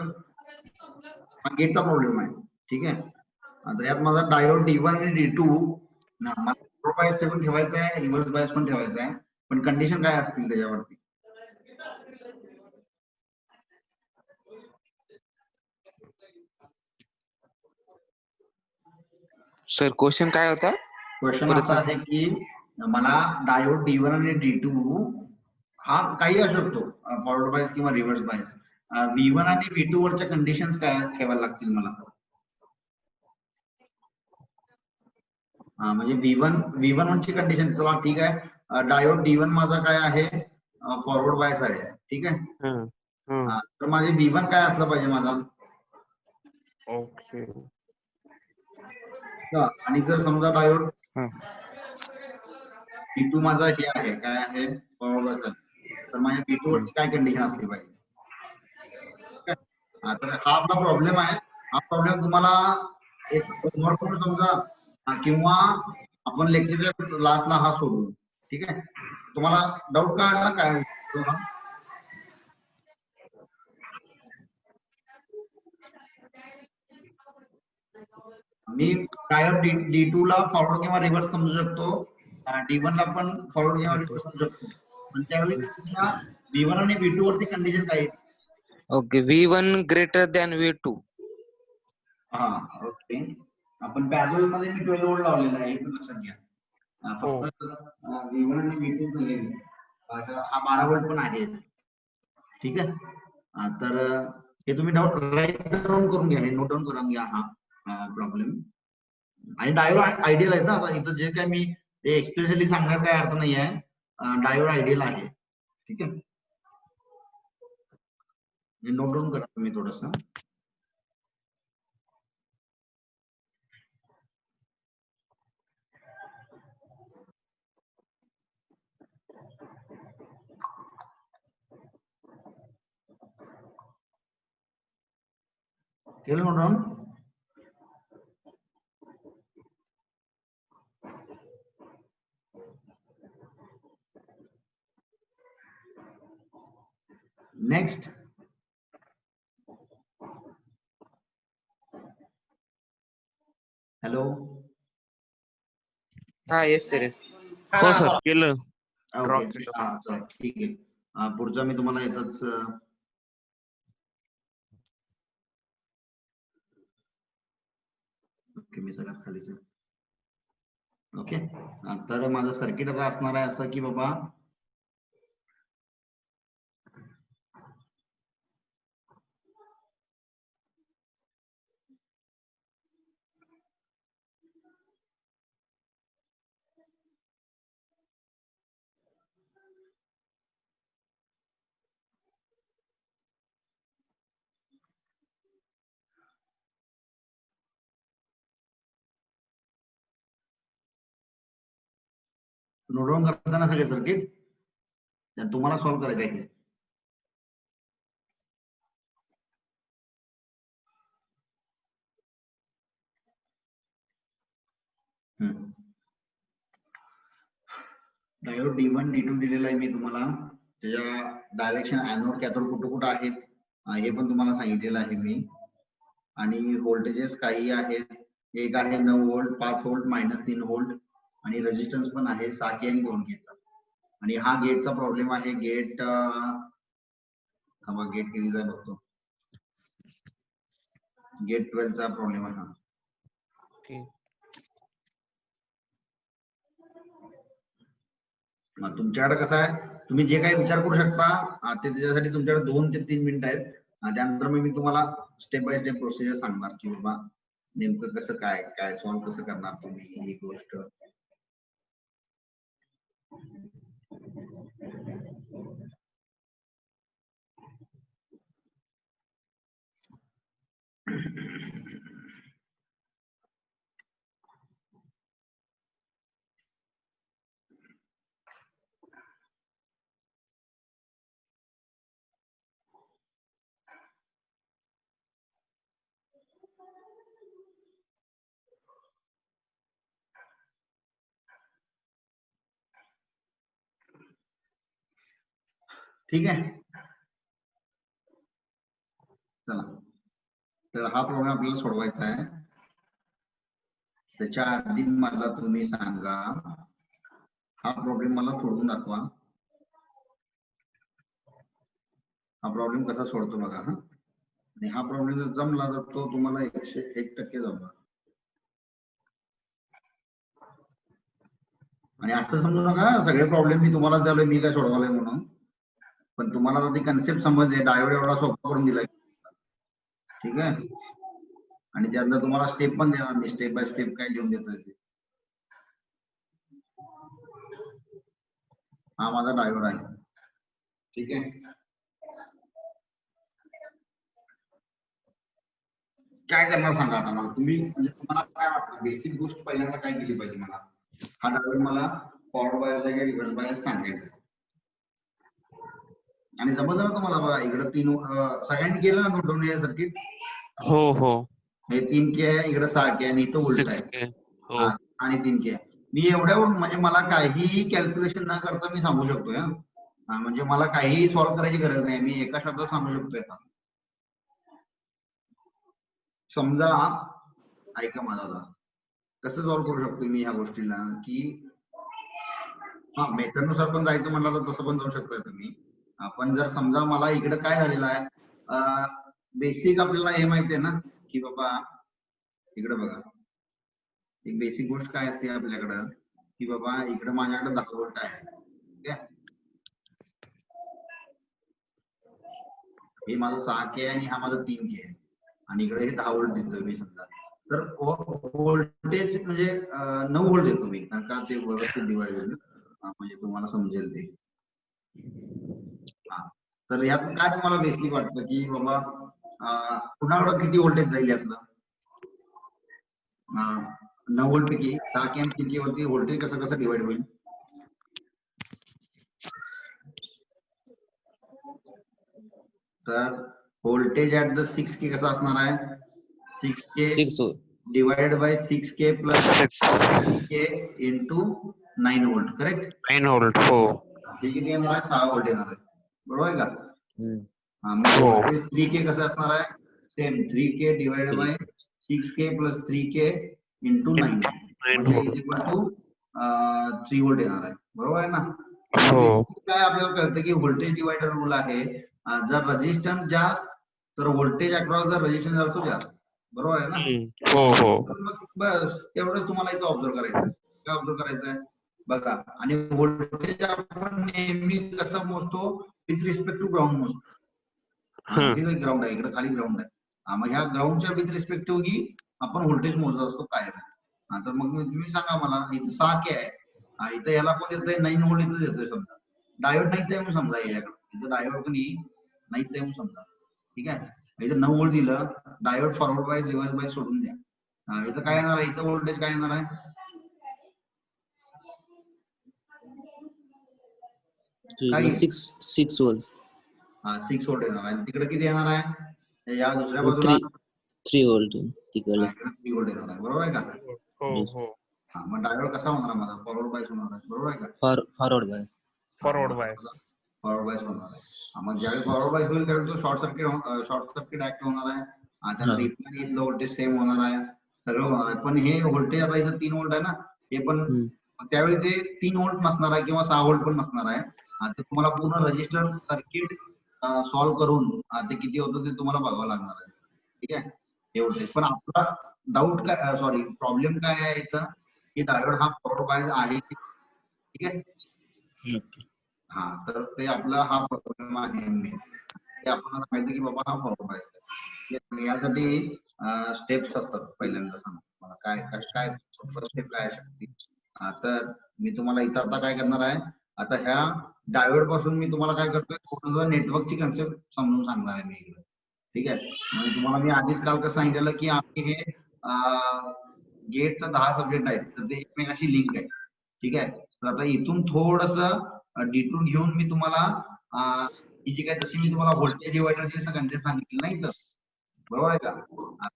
हा गेटचा प्रॉब्लेम आहे ठीक आहे. आता यात माझा डायोड D1 आणि D2 मला फॉरवर्ड बायस पण ठेवायचा आहे रिव्हर्स बायस पण ठेवायचा आहे पण कंडिशन काय असतील त्याच्यावरती. सर क्वेश्चन काय होता? क्वेश्चन परत असा आहे की मला डायोड D1 आणि D2 हा काही असू शकतो फॉरवर्ड बायस किंवा रिव्हर्स बायस V1 आणि V2 वरच्या कंडिशन्स काय ठेवायला लागतील मला. म्हणजे V1 ची कंडिशन चला ठीक आहे डायोड D1 माझा काय आहे फॉरवर्ड बायस आहे ठीक आहे. तर माझे V1 काय असलं पाहिजे माझा. ओके. आणि जर समजा डायोड B2 माझा हे आहे काय आहे फॉरवर्ड बायस आहे तर माझ्या B2 वरती काय कंडिशन असली पाहिजे. तर हा आपला प्रॉब्लेम आहे. हा प्रॉब्लेम तुम्हाला एक होमवर्क म्हणून समजा किंवा आपण लेक्चरच्या लास्टला हा सोडू ठीक आहे. तुम्हाला डाऊट कळला काय. मी डायोड D2 ला फॉरवर्ड किंवा रिव्हर्स समजू शकतो D1 ला पण फॉरवर्ड किंवा रिव्हर्स समजू शकतो पण त्यावेळी तुमच्या V1 आणि V2 वरती कंडिशन काय आहे. Okay V1 greater than V2. हा ओके. आपण पॅरलल मध्ये मी 12 व्होल्ट लावलेला आहे हे पण लक्षात घ्या. फक्त V1 आणि V2 झालेली हा 12 व्होल्ट पण आहे ठीक आहे. तर हे तुम्ही राईट डाऊन करून घ्या हे नोट डाऊन करून घ्या हा प्रॉब्लेम. आणि डायोड आयडियल आहे ना. आता इथं जे काय मी एक्सप्रेसली सांगण्यात काय अर्थ नाही आहे डायोड आयडियल आहे ठीक आहे. नोट डाऊन करा तुम्ही थोडस. केलं नोट डाऊन. Next hello. हा येस सर. हो सर केलं. ओके चला ठीक आहे. पुढचा मी तुम्हाला येतच ओके मी सगळ्यात खालीच ओके. तर माझं सर्किट आता असणार आहे असं की बाबा नोट डाऊन करताना सगळे सर्किट तुम्हाला सॉल्व्ह करायचं आहे. डायोड D1 D2 दिलेला आहे मी तुम्हाला त्याच्या डायरेक्शन एनोड कॅथोड कुठं कुठं आहेत हे पण तुम्हाला सांगितलेलं आहे मी. आणि व्होल्टेजेस काही आहेत एक आहे 9 व्होल्ट 5 व्होल्ट -3 व्होल्ट आणि रेजिस्टन्स पण आहे 6 के आणि 2 केचा. आणि हा गेटचा प्रॉब्लेम आहे. गेट गेट कितीचा आहे बघतो. गेट 12 चा प्रॉब्लेम आहे हा. तुमच्याकडे कसं आहे तुम्ही जे काही विचार करू शकता ते त्याच्यासाठी तुमच्याकडे 2 ते 3 मिनिटं आहेत. त्यानंतर मी तुम्हाला स्टेप बाय स्टेप प्रोसिजर सांगणार की बाबा नेमकं कसं काय काय सॉल्व्ह कसं करणार तुम्ही ही गोष्ट. ठीक आहे. चला, तर हा प्रॉब्लेम आपल्याला सोडवायचा आहे. त्याच्या आधी मला तुम्ही सांगा, हा प्रॉब्लेम मला सोडवून दाखवा. हा प्रॉब्लेम कसा सोडतो बघा. हा, आणि हा प्रॉब्लेम जर जमला तर तो तुम्हाला 101% जमला. आणि असं समजू नका सगळे प्रॉब्लेम मी तुम्हाला द्यालोय, मी काय सोडवलंय म्हणून. पण तुम्हाला आता ती कन्सेप्ट समजली, डायोड एवढा सोपा करून दिलाय. ठीक आहे. आणि त्यानंतर तुम्हाला स्टेप पण देणार मी, स्टेप बाय स्टेप काय लिहून देतोय ते. हा माझा डायोड आहे. ठीक आहे. काय करणार सांगा आता मला तुम्ही, म्हणजे तुम्हाला काय वाटतं बेसिक गोष्ट पहिल्यांदा काय केली पाहिजे मला. हा डायोड मला फॉरवर्ड बायस आहे का रिव्हर्स बायस सांगायचं. आणि समजलं ना तुम्हाला बघा, इकडे 3 सगळ्यांनी केलं ना नोट डाऊन हे सर्किट. हो. हे 3K आहे, इकडे 6K आणि इथं उलट 6K. आहे. हो. आणि 3K. मी एवढ्यावर म्हणजे मला काहीही कॅल्क्युलेशन न करता मी सांगू शकतोय. म्हणजे मला काहीही सॉल्व्ह करायची गरज नाही, मी एका शब्दात सांगू शकतोय. समजा ऐका माझा आता, कसं सॉल्व्ह करू शकतो मी ह्या गोष्टीला, की हा मेथड नुसार पण जायचं म्हटलं तर तसं पण जाऊ शकतोय तुम्ही. पण जर समजा मला इकडे काय झालेलं आहे, बेसिक आपल्याला हे माहिती आहे ना, की बाबा इकडे बघा, एक बेसिक गोष्ट काय असते आपल्याकडं, की बाबा इकडे माझ्याकडे 10 व्होल्ट आहे. ठीक आहे. हे माझं 6K आणि हा माझा 3K आहे. आणि इकडे हे 10 व्होल्ट देतोय मी समजा. तर व्होल्टेज म्हणजे 9 व्होल्ट देतो मी, कारण का ते व्यवस्थित डिवाइड होईल, म्हणजे तुम्हाला समजेल ते. हा, तर यात काय तुम्हाला बेसिक वाटतं की बाबा पुन्हा किती व्होल्टेज जाईल यातलं. 9 व्होल्ट पैकी 6K आणि 3K वरती व्होल्टेज कसं डिवाइड होईल. तर व्होल्टेज ऍट द 6K कसं असणार आहे, 6K divided by 6K plus 3K into 9 volt. Correct. 9 volt. हो. हे किती येणार आहे, 6 व्होल्ट येणार आहे. बरोबर आहे का. हो. व्होल्टेज 3K कसं असणार आहे, same 3K divided by 6K plus 3K into 9 म्हणजे इज इक्वल टू 3 व्होल्ट येणार आहे. बरोबर आहे ना. हो. काय आपल्याला कळतं की व्होल्टेज डिवायडर रूल आहे, जर रेजिस्टन्स जास्त तर voltage across the resistance also जास्त. बरोबर आहे ना. हो. बस तेवढं तुम्हाला इथं ऑब्झर्व करायचं. काय ऑब्झर्व करायचंय बघा. आणि व्होल्टेज आपण नेहमी कसं मोजतो, विथ रिस्पेक्ट टू ग्राउंड मोजतो. ग्राउंड आहे, इकडे खाली ग्राउंड आहे. मग ह्या ग्राउंडच्या विथ रिस्पेक्टिव्ह की आपण व्होल्टेज मोजत असतो काय. तर मग तुम्ही सांगा मला, इथं 6K आहे, इथं याला पण येतोय 9 व्होल्ट इथं देतोय समजा. डायोड नाहीच आहे म्हणून समजा, याच्याकडे इथं डायोड पण नाहीच आहे म्हणून समजा. ठीक आहे. इथं 9 व्होल्ट दिलं, diode forward bias reverse bias सोडून द्या. इथं काय येणार आहे, इथं व्होल्टेज काय येणार आहे, 6 व्होल्ट. 6 व्होल्ट येणार आहे. तिकडे किती येणार आहे, या दुसऱ्या बाजूला 3 व्होल्ट. तिकडे 3 व्होल्ट येणार आहे. बरोबर आहे का. हो. मग डायोड कसा होणार माझा, फॉरवर्ड बायस होणार आहे. बरोबर आहे का. Forward bias. फॉरवर्ड बायस होणार आहे. मग ज्यावेळी फॉरवर्ड बायस होईल त्यावेळी तो शॉर्ट सर्किट ऍक्ट होणार आहे. त्यानंतर इथलं व्होल्टेज सेम होणार आहे, सगळं होणार आहे. पण हे व्होल्टेज आता इथं 3 व्होल्ट आहे ना, हे पण त्यावेळी ते 3 व्होल्ट नसणार आहे किंवा 6 व्होल्ट पण नसणार आहे. ते तुम्हाला पूर्ण रजिस्टर सर्किट सॉल्व्ह करून ते किती होतं ते तुम्हाला बघावं लागणार आहे. ठीक आहे. हे व्होल्टेज पण आपला डाऊट काय, सॉरी प्रॉब्लेम काय आहे इथं, की डायोड हा फॉरवर्ड बायस आहे. ठीक आहे. हा, तर ते आपला हा प्रॉब्लेम आहे मेन. ते आपण सांगायचं की बाबा हा फॉरवर्ड बायस आहे. यासाठी स्टेप्स असतात. पहिल्यांदा सांगतो मला काय फर्स्ट स्टेप काय आहे. तर मी तुम्हाला इथं आता काय करणार आहे, आता ह्या डायोड पासून मी तुम्हाला काय करतोय, थोडंसं नेटवर्कची कन्सेप्ट समजून सांगणार आहे मी इकडे. ठीक आहे. म्हणजे तुम्हाला मी आधीच काल कसं सांगितलेलं की आम्ही हे गेटचं 10 सब्जेक्ट आहेत, तर ते एकमेकाशी लिंक आहे. ठीक आहे. तर आता इथून थोडंसं डिटूर घेऊन मी तुम्हाला जी काय जशी मी तुम्हाला व्होल्टेज डिवायडरची कन्सेप्ट सांगितली नाही तर, बरोबर आहे का.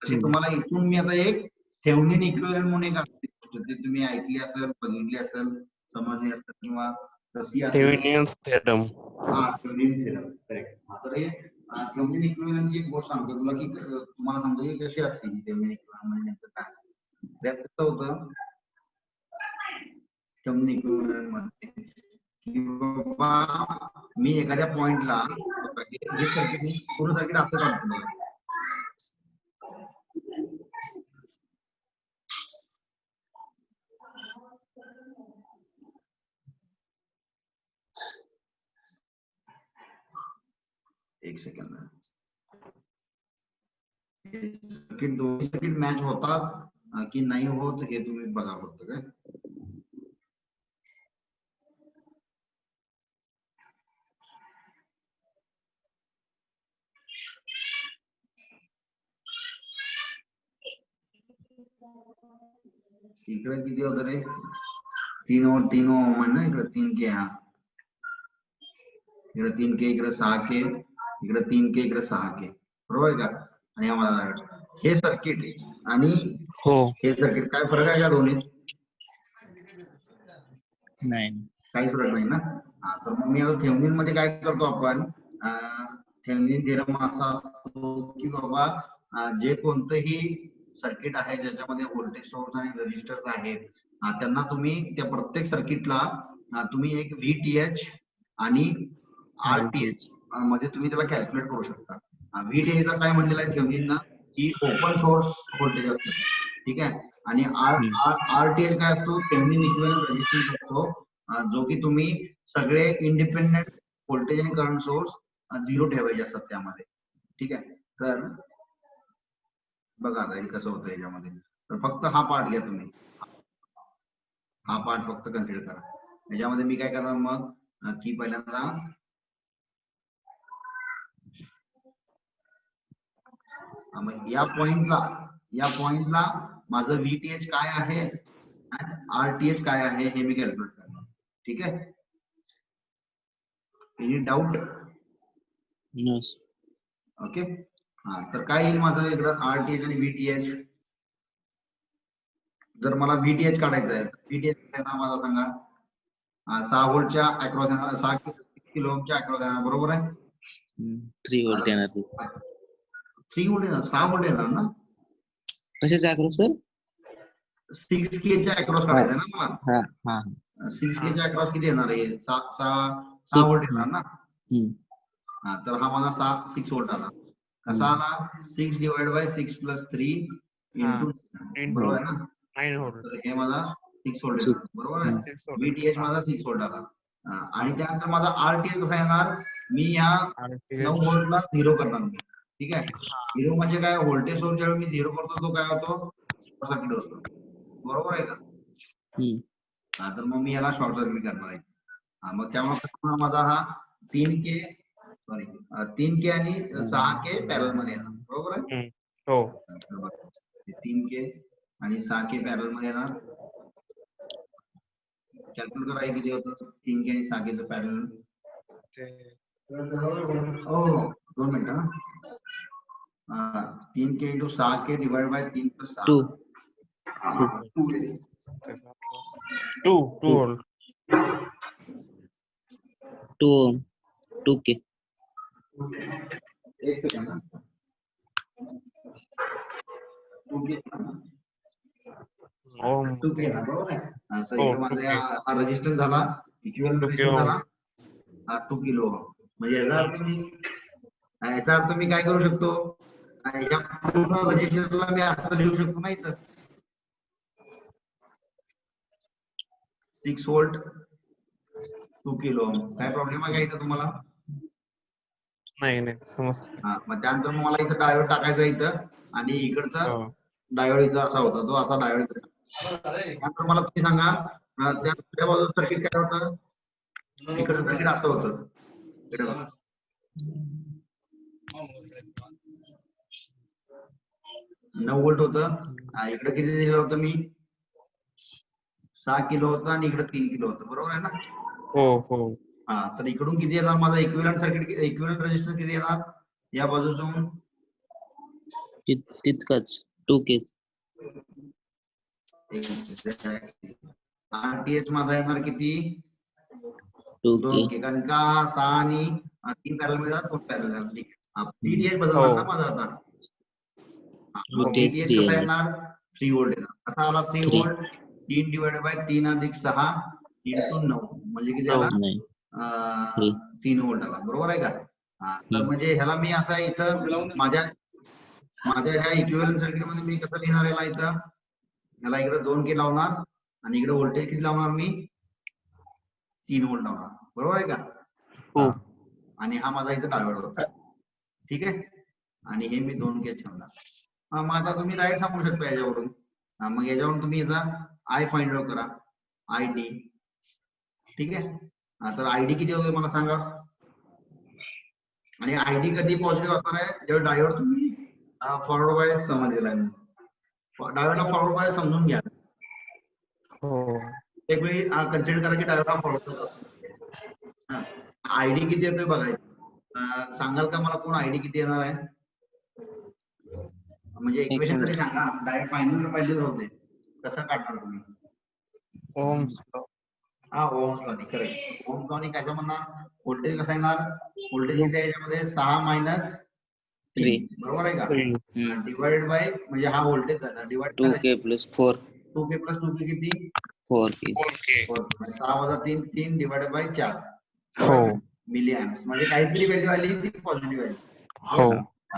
तशी तुम्हाला इथून मी आता एक थेव्हनिन इक्विव्हॅलेंट म्हणून एक असते, ते तुम्ही ऐकली असेल, बघितली असेल, समजली असेल किंवा तशी असेल. थेवेनियन्स थेरम. हा थेवेनिन थेरम करेक्ट. तर हे थेवेनिन इक्विव्हॅलंटची एक गोष्ट सांगतो तुला की तुम्हाला समजा की कशी असते थेवेनिन इक्विव्हॅलंट म्हणजे नेमकं काय असतं. त्यात कसं होतं थेवेनिन इक्विव्हॅलंट मध्ये की बाबा मी एखाद्या पॉइंटला हे सर्किट मी पूर्ण सर्किट असं काढतो बघा. एक सेकंद. सर्किट दोन्ही सर्किट मॅच होतात की नाही होत हे तुम्ही बघा फक्त काय. इकडे किती होत रे 3 ओम आहे ना इकडे 3K हा इकडे 3K इकडे 6K इकडे 3K इकडे 6K बरोबर आहे का. आणि हा माझा हे सर्किट आणि हो हे सर्किट काय फरक आहे का दोन्ही. नाही. काही फरक नाही ना. हा तर मग मी आता थेवेनिन मध्ये काय करतो आपण थेवेनिन थेरम असा असतो की बाबा जे कोणतंही सर्किट आहे ज्याच्यामध्ये व्होल्टेज सोर्स आणि रेजिस्टर्स आहेत त्यांना तुम्ही त्या प्रत्येक सर्किटला तुम्ही एक VTH आणि RTH मध्ये तुम्ही त्याला कॅल्क्युलेट करू शकता. VTH ला काय म्हणलेलं आहे थेवेनिनला की ओपन सोर्स व्होल्टेज असतं ठीक आहे. आणि RTH काय असतो थेवेनिन इक्विव्हॅलंट रेजिस्टन्स असतो जो की तुम्ही सगळे इंडिपेंडेंट व्होल्टेज आणि करंट सोर्स 0 ठेवायचे असतात त्यामध्ये ठीक आहे. तर बघा आता हे कसं होतं याच्यामध्ये. तर फक्त हा पार्ट घ्या तुम्ही हा पार्ट फक्त कन्सिडर करा. याच्यामध्ये मी काय करणार मग की पहिल्यांदा मग या पॉइंटला माझं VTH काय आहे आणि RTH काय आहे हे मी कॅल्क्युलेट करणार ठीक आहे. Any doubt. No. ओके. हा तर काय येईल माझं इकडं RTH आणि VTH. जर मला VTH काढायचं आहे VTH काय माझा सांगा 6 व्होल्टच्या अक्रॉस येणार 6 किलो ओमच्या अक्रॉस येणार बरोबर आहे. 3 volt येणार ते. 3 व्होल्ट येणार 6 व्होल्ट येणार ना. कशाचा आक्रोश सर. 6K च्या अक्रॉस काढायचं आहे ना मला. हा हा 6K च्या अक्रॉस किती येणार आहे 6 व्होल्ट येणार ना. हा तर हा माझा 6 व्होल्ट आला. कसा आला 6 डिवाइड बाय 6 प्लस 3 इंटू बरोबर आहे ना. 9 व्होल्ट. तर हे माझा 6 व्होल्ट येणार बरोबर आहे. 6 व्होल्ट. VTH माझा 6 व्होल्ट आला. आणि त्यानंतर माझा RTH कसा येणार मी या 9 व्होल्टला 0 करणार मी ठीक आहे. 0 म्हणजे काय व्होल्टेज सोर्स जेव्हा मी 0 करतो तो काय होतो सर्किट होतो बरोबर आहे का. तर मग मी याला शॉर्ट सर्किट करणार आहे. मग त्यामुळे माझा हा 3K आणि 6K पॅरल मध्ये येणार बरोबर आहे. हो 3K आणि 6K पॅरल मध्ये येणार. कॅल्क्युलेट करा किती होतं 3K आणि 6K पॅरल. हो 2 मिनिटं 3K into 6K divide by 3 plus 6 2 volt. 2K. एक सेकंड 2K ओम 2K ना बरोबर आहे. तर हो, इकडे माझा 2K. हा रेजिस्टन्स झाला इक्विव्हॅलंट 2K रेजिस्टन्स झाला 2 किलो. म्हणजे याचा अर्थ मी काय करू शकतो या पूर्ण रेजिस्टरला मी असं लिहू शकतो नाही तर 6 व्होल्ट 2 किलो काय प्रॉब्लेम आहे का इथं तुम्हाला. नाही समजतं. हा मग त्यानंतर मला इथं डायोड टाकायचा इथं आणि इकडचा हो. डायोड इथं असा होता तो असा डायोड. त्यानंतर मला तुम्ही सांगा त्या बाजूचं सर्किट काय होतं इकडचं सर्किट असं होतं. 9 व्होल्ट होतं. इकडे किती दिलं होतं मी 6 किलो होतं आणि इकडे 3 किलो होतं बरोबर आहे ना. हो हा तर इकडून किती येणार माझा इक्विव्हॅलंट सर्किट इक्विव्हॅलंट रेजिस्टन्स किती येणार या बाजूतून तितकंच 2K. RTH माझा येणार किती 2 2 K. के कारण का 6 आणि 3 पॅरल मध्ये जातात 2 पॅरल ठीक VTH बदलणार ना हो. माझा आता मग VTH VTH 3 कसा आहे. येणार 3 व्होल्ट येणार कसा आला 3 3. व्होल्ट 3 डिवाइडेड बाय 3 अधिक 6 इंटू 9 म्हणजे किती आला 9. 3 व्होल्ट आला बरोबर आहे का तर म्हणजे ह्याला मी असा इथं माझ्या ह्या इक्विव्हॅलेंट सर्किट मध्ये मी कसं लिहिणार याला इथं याला इकडे 2 के लावणार आणि इकडे व्होल्टेज किती लावणार मी 3 व्होल्ट लावणार बरोबर आहे का हो. आणि हा माझा इथं डायोड होता ठीक आहे आणि हे मी 2 के ठेवणार मग आता तुम्ही डायरेक्ट सांगू शकता याच्यावरून मग याच्यावरून तुम्ही याचा आय फाइंड आउट करा ID ठीक आहे तर ID किती होतो मला सांगा आणि ID कधी पॉझिटिव्ह असणार आहे जेव्हा डायोड तुम्ही फॉरवर्ड बायस समजलेला आहे डायोडला फॉरवर्ड बायस समजून घ्या हो. एक वेळी कन्सिडर करा की डायोडला फॉरवर्ड ID किती येतोय बघायचं सांगाल का मला कोण ID किती येणार आहे म्हणजे इक्वेशन तरी सांगा डायरेक्ट फायनल व्हॅल्यू होते कसं काढणार तुम्ही Ohm's law. Ohm's law correct Ohm's law काय म्हणणार व्होल्टेज कसं येणार व्होल्टेज किती आहे याच्यामध्ये 6 मायनस 3 बरोबर आहे का 3. डिवाइड बाय म्हणजे हा व्होल्टेज झाला divide 2 K plus 4. 2K plus 2K किती 4 K. 6 वजा 3 3 डिवाइडेड बाय 4 हो. मिली एम्प्स म्हणजे काहीतरी व्हॅल्यू आली ती पॉझिटिव्ह व्हॅल्यू हो.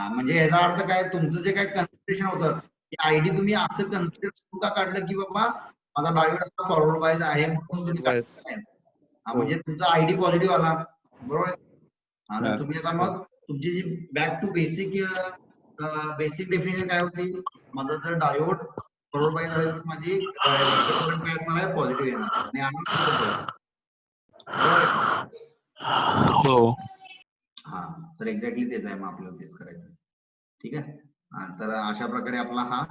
म्हणजे याचा अर्थ काय तुमचं जे काय कन्सिडरेशन होतं की ID तुम्ही असं कन्सिडर का काढलं की बाबा माझा डायोड असा फॉरवर्ड बायस आहे म्हणून तुम्ही काढलं म्हणजे तुमचा ID पॉझिटिव्ह आला बरोबर आता तुम्ही आता मग तुमची जी बॅक टू बेसिक डेफिनेशन काय होती माझा जर डायोड फॉरवर्ड बायस झाला तर माझी काय असणार आहे पॉझिटिव्ह येणार आणि हो. हा तर एक्झॅक्टली तेच आहे मग आपल्याला तेच करायचं ठीक आहे तर अशा प्रकारे आपला हा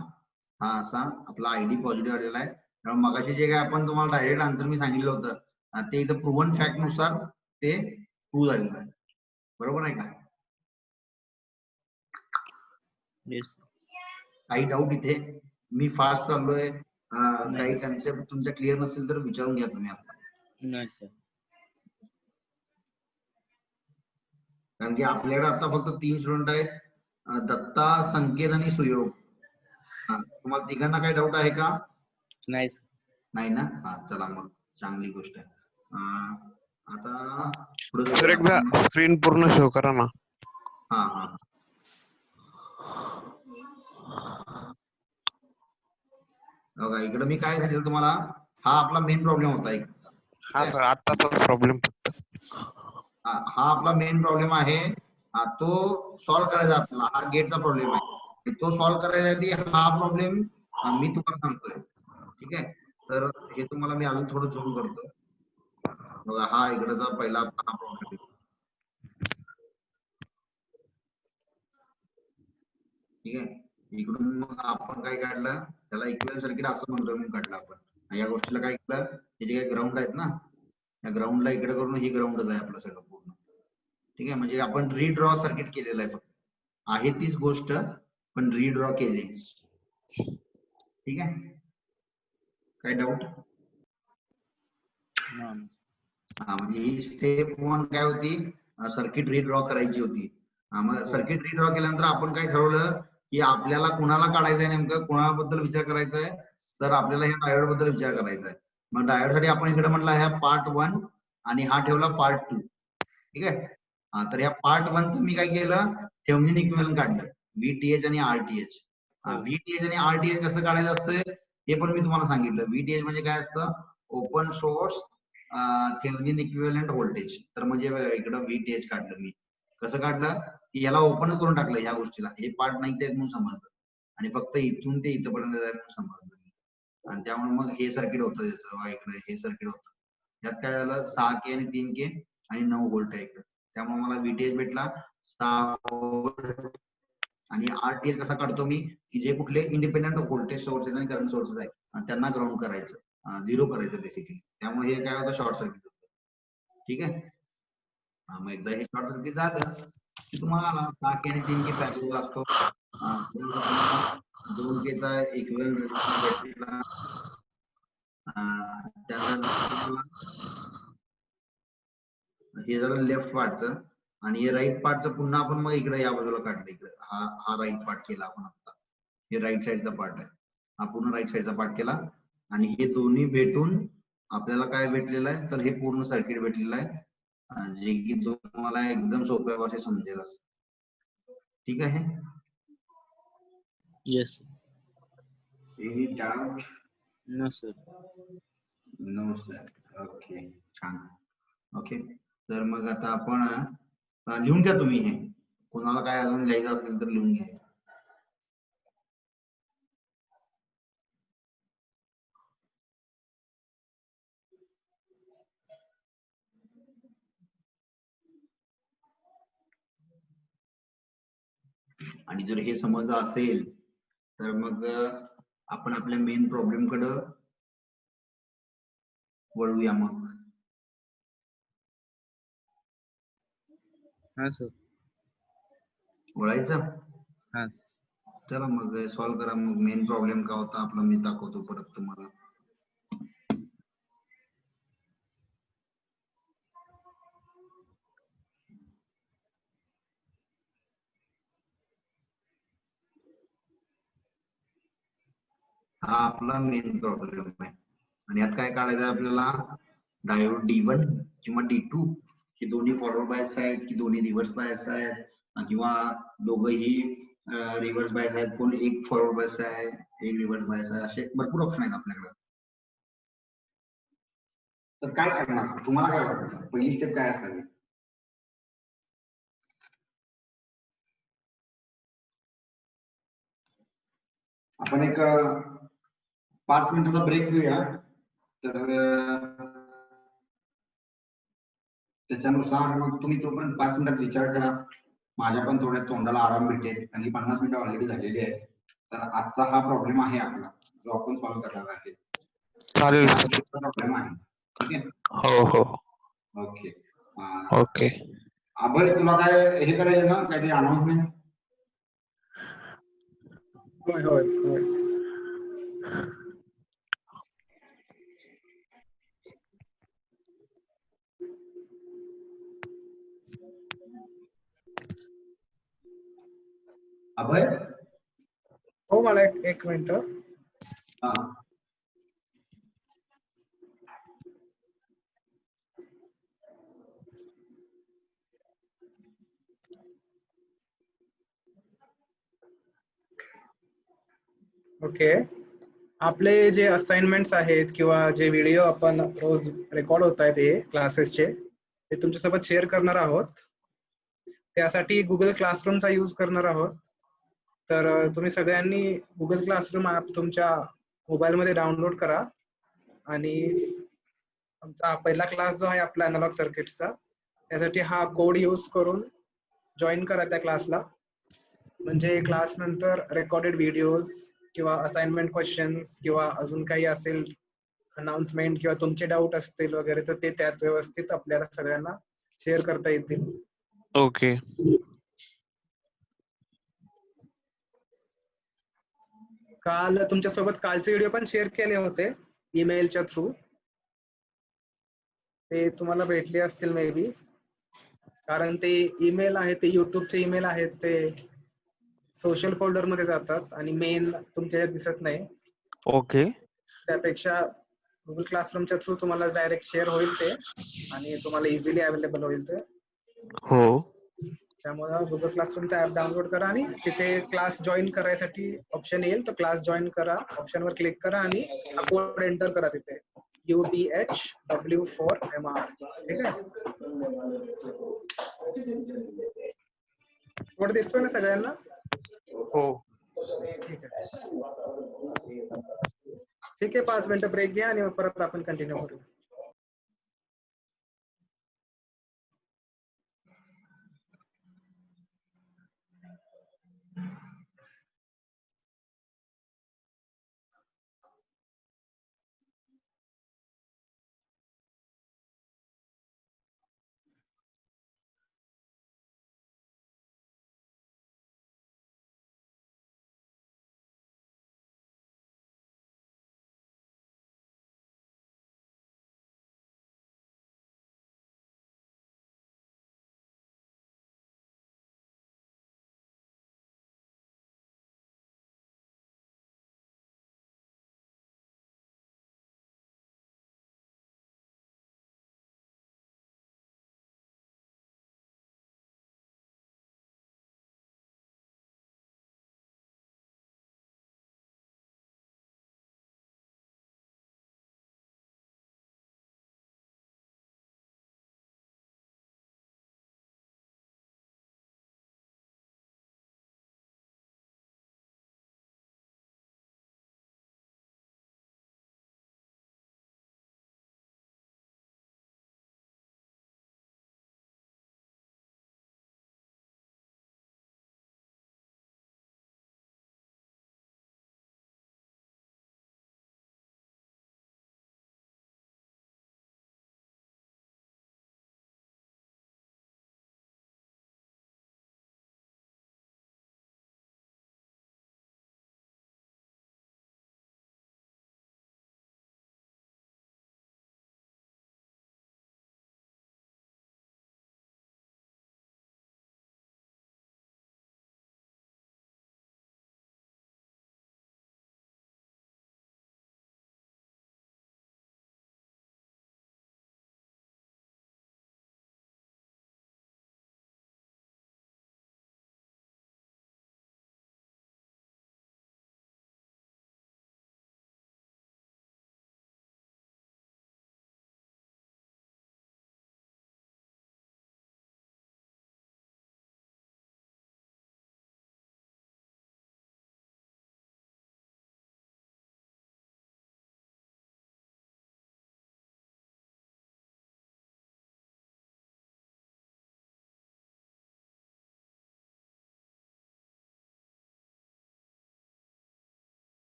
असा आपला ID पॉझिटिव्ह आलेला आहे त्यामुळे मगाशी जे काय आपण तुम्हाला डायरेक्ट आन्सर मी सांगितलं होतं ते इथं प्रूव्हन फॅक्ट नुसार ते प्रूव्ह झालेलं आहे बरोबर आहे का Yes. काही डाऊट इथे मी फास्ट चाललोय काही कन्सेप्ट तुमच्या क्लिअर नसेल तर विचारून घ्या तुम्ही आता नाही सर. कारण की आपल्याकडे आता फक्त 3 स्टुडंट आहेत दत्ता संकेत आणि सुयोग तुम्हाला तिघांना काही डाऊट आहे का नाही सर. नाही ना चला मग चांगली गोष्ट आहे आता पुढे सर एकदा स्क्रीन पूर्ण शो करा ना. हा बघा इकडे मी काय सांगितलं तुम्हाला हा आपला मेन प्रॉब्लेम होता एक हा सर आत्ताचाच प्रॉब्लेम फक्त. हा आपला मेन प्रॉब्लेम आहे तो सॉल्व्ह करायचा आपला हा गेटचा प्रॉब्लेम आहे तो सॉल्व्ह करायसाठी हा प्रॉब्लेम मी तुम्हाला सांगतोय ठीक आहे तर हे तुम्हाला मी अजून थोडं झूम करतो बघा हा इकडचा पहिला हा प्रॉब्लेम ठीक आहे इकडून मग आपण काय काढलं त्याला इक्विव्हॅलेंट सर्किट असं म्हणतोय म्हणून काढलं आपण या गोष्टीला काय केलं हे जे काही ग्राउंड आहेत ना या ग्राउंडला इकडे करून ही ग्राउंडच आहे आपलं सगळं पूर्ण ठीक आहे म्हणजे आपण रीड्रॉ सर्किट केलेलं आहे फक्त आहे तीच गोष्ट पण रीड्रॉ केली ठीक आहे काय डाऊट म्हणजे ही स्टेप 1 काय होती सर्किट रीड्रॉ करायची होती मग सर्किट रीड्रॉ केल्यानंतर आपण काय ठरवलं की आपल्याला कुणाला काढायचंय नेमकं कुणाबद्दल विचार करायचा आहे तर आपल्याला ह्या डायोड बद्दल विचार करायचा आहे मग डायोड साठी आपण इकडे म्हटलं ह्या पार्ट 1 आणि हा ठेवला पार्ट 2 ठीक आहे तर या पार्ट 1 चं मी काय केलं थेवेनिन इक्विव्हॅलेंट काढलं VTH आणि RTH VTH आणि RTH कसं काढायचं असतं हे पण मी तुम्हाला सांगितलं VTH म्हणजे काय असतं open source Thevenin equivalent voltage तर म्हणजे इकडं VTH काढलं मी कसं काढलं की याला ओपनच करून टाकलं या गोष्टीला हे पार्ट नाहीच आहेत म्हणून समजलं आणि फक्त इथून ते इथपर्यंत जाय म्हणून समजलं आणि त्यामुळे मग हे सर्किट होतं त्याचं इकडे हे सर्किट होतं यात काय झालं 6K आणि 3K आणि 9 व्होल्ट आहे इकडे त्यामुळे मला VTH भेटला 6 व्होल्ट आणि RTH कसा काढतो मी की जे कुठले इंडिपेंडेंट व्होल्टेज सोर्सेस आणि करंट सोर्सेस आहेत त्यांना ग्राउंड करायचं 0 करायचं बेसिकली त्यामुळे हे काय होतं शॉर्ट सर्किट होतं ठीक आहे मग एकदा हे शॉर्ट सर्किट झालं की तुम्हाला 6K आणि 3K पॅरेलल असतो 2K चा इक्विव्हॅलेंट रेझिस्टन्स भेटला त्यानंतर हे झालं लेफ्ट पार्टचं, आणि हे राईट पार्टचं पुन्हा आपण मग इकडे या बाजूला काढलं. इकडे हा राईट पार्ट केला आपण आता. हे राईट साईडचा पार्ट आहे, हा पूर्ण राईट साईडचा पार्ट केला. आणि हे दोन्ही भेटून आपल्याला काय भेटलेलं आहे, तर हे पूर्ण सर्किट भेटलेलं आहे, जे की तुम्हाला एकदम सोप्या भाषेत समजेल असं. ठीक आहे. Yes. Any doubt? No, sir. No sir. Okay, छान. ओके, तर मग आता आपण लिहून घ्या तुम्ही. हे कोणाला काय अजून लिहायचं असेल तर लिहून घ्या. आणि जर हे समजलं असेल तर मग आपण आपल्या मेन प्रॉब्लेम कडे वळूया. मग हाँ सर. वळायचं. हाँ. चला मग सॉल्व्ह करा. मग मेन प्रॉब्लेम का होता आपला मी दाखवतो परत तुम्हाला. हा आपला मेन प्रॉब्लेम आहे, आणि यात काय काढायचं आहे आपल्याला. डायोड D1 किंवा D2 हे दोन्ही फॉरवर्ड बायस आहेत की दोन्ही रिव्हर्स बायस आहेत, किंवा दोघंही रिव्हर्स बायस आहेत, कोण एक फॉरवर्ड बायस आहे एक रिव्हर्स बायस आहे, असे भरपूर ऑप्शन आहेत आपल्याकडे. तर काय करणार तुम्हाला, काय वाटतं पहिली स्टेप काय असावी. आपण एक 5 मिनिटाचा ब्रेक घेऊया. तर त्याच्यानुसार मग तुम्ही तोपर्यंत 5 मिनिटात विचार करा. माझ्या पण थोड्या तोंडाला आराम भेटेल, आणि 50 मिनिटं ऑलरेडी झालेली आहेत. तर आजचा हा प्रॉब्लेम आहे आपला, जो आपण सॉल्व्ह करणार आहे. चालेल सर. प्रॉब्लेम आहे. ठीक आहे. हो हो. ओके. ओके. अभय, तुला काय हे करायचं ना, काहीतरी अनाउन्समेंट. होय होय होय. अभय. हो, मला एक मिनिट. हा. ओके. आपले जे असाइनमेंट्स आहेत किंवा जे व्हिडिओ आपण रोज रेकॉर्ड होत आहेत हे क्लासेसचे, ते तुमच्यासोबत शेअर करणार आहोत. त्यासाठी गुगल क्लासरूमचा यूज करणार आहोत. तर तुम्ही सगळ्यांनी गुगल क्लासरूम ॲप तुमच्या मोबाईलमध्ये डाउनलोड करा, आणि आमचा पहिला क्लास जो आहे आपला अॅनालॉग सर्किट्सचा, त्यासाठी हा कोड यूज करून जॉईन करा त्या क्लासला. म्हणजे क्लास नंतर रेकॉर्डेड व्हिडिओज किंवा असाइनमेंट क्वेश्चन्स किंवा अजून काही असेल अनाउन्समेंट किंवा तुमचे डाऊट असतील वगैरे, तर ते त्यात व्यवस्थित आपल्याला सगळ्यांना शेअर करता येतील. ओके. काल तुमच्यासोबत कालचे व्हिडिओ पण शेअर केले होते ईमेलच्या थ्रू. ते तुम्हाला भेटले असतील मे बी, कारण ते ईमेल आहे, ते युट्यूबचे ईमेल आहेत, ते सोशल फोल्डर मध्ये जातात आणि मेन तुमच्या यात दिसत नाही. ओके. त्यापेक्षा गुगल क्लासरूमच्या थ्रू तुम्हाला डायरेक्ट शेअर होईल ते, आणि तुम्हाला इझिली अवेलेबल होईल ते. हो. त्यामुळे गुगल क्लासरूमचा ऍप डाउनलोड करा, आणि तिथे क्लास जॉईन करायसाठी ऑप्शन येईल, तो क्लास जॉईन करा ऑप्शनवर क्लिक करा, आणि हा कोड एंटर करा तिथे, UTHW4MR. ठीक आहे. कोड दिसतोय ना सगळ्यांना. हो. ठीक आहे. ठीक आहे, 5 मिनिटं ब्रेक घ्या आणि परत आपण कंटिन्यू करू.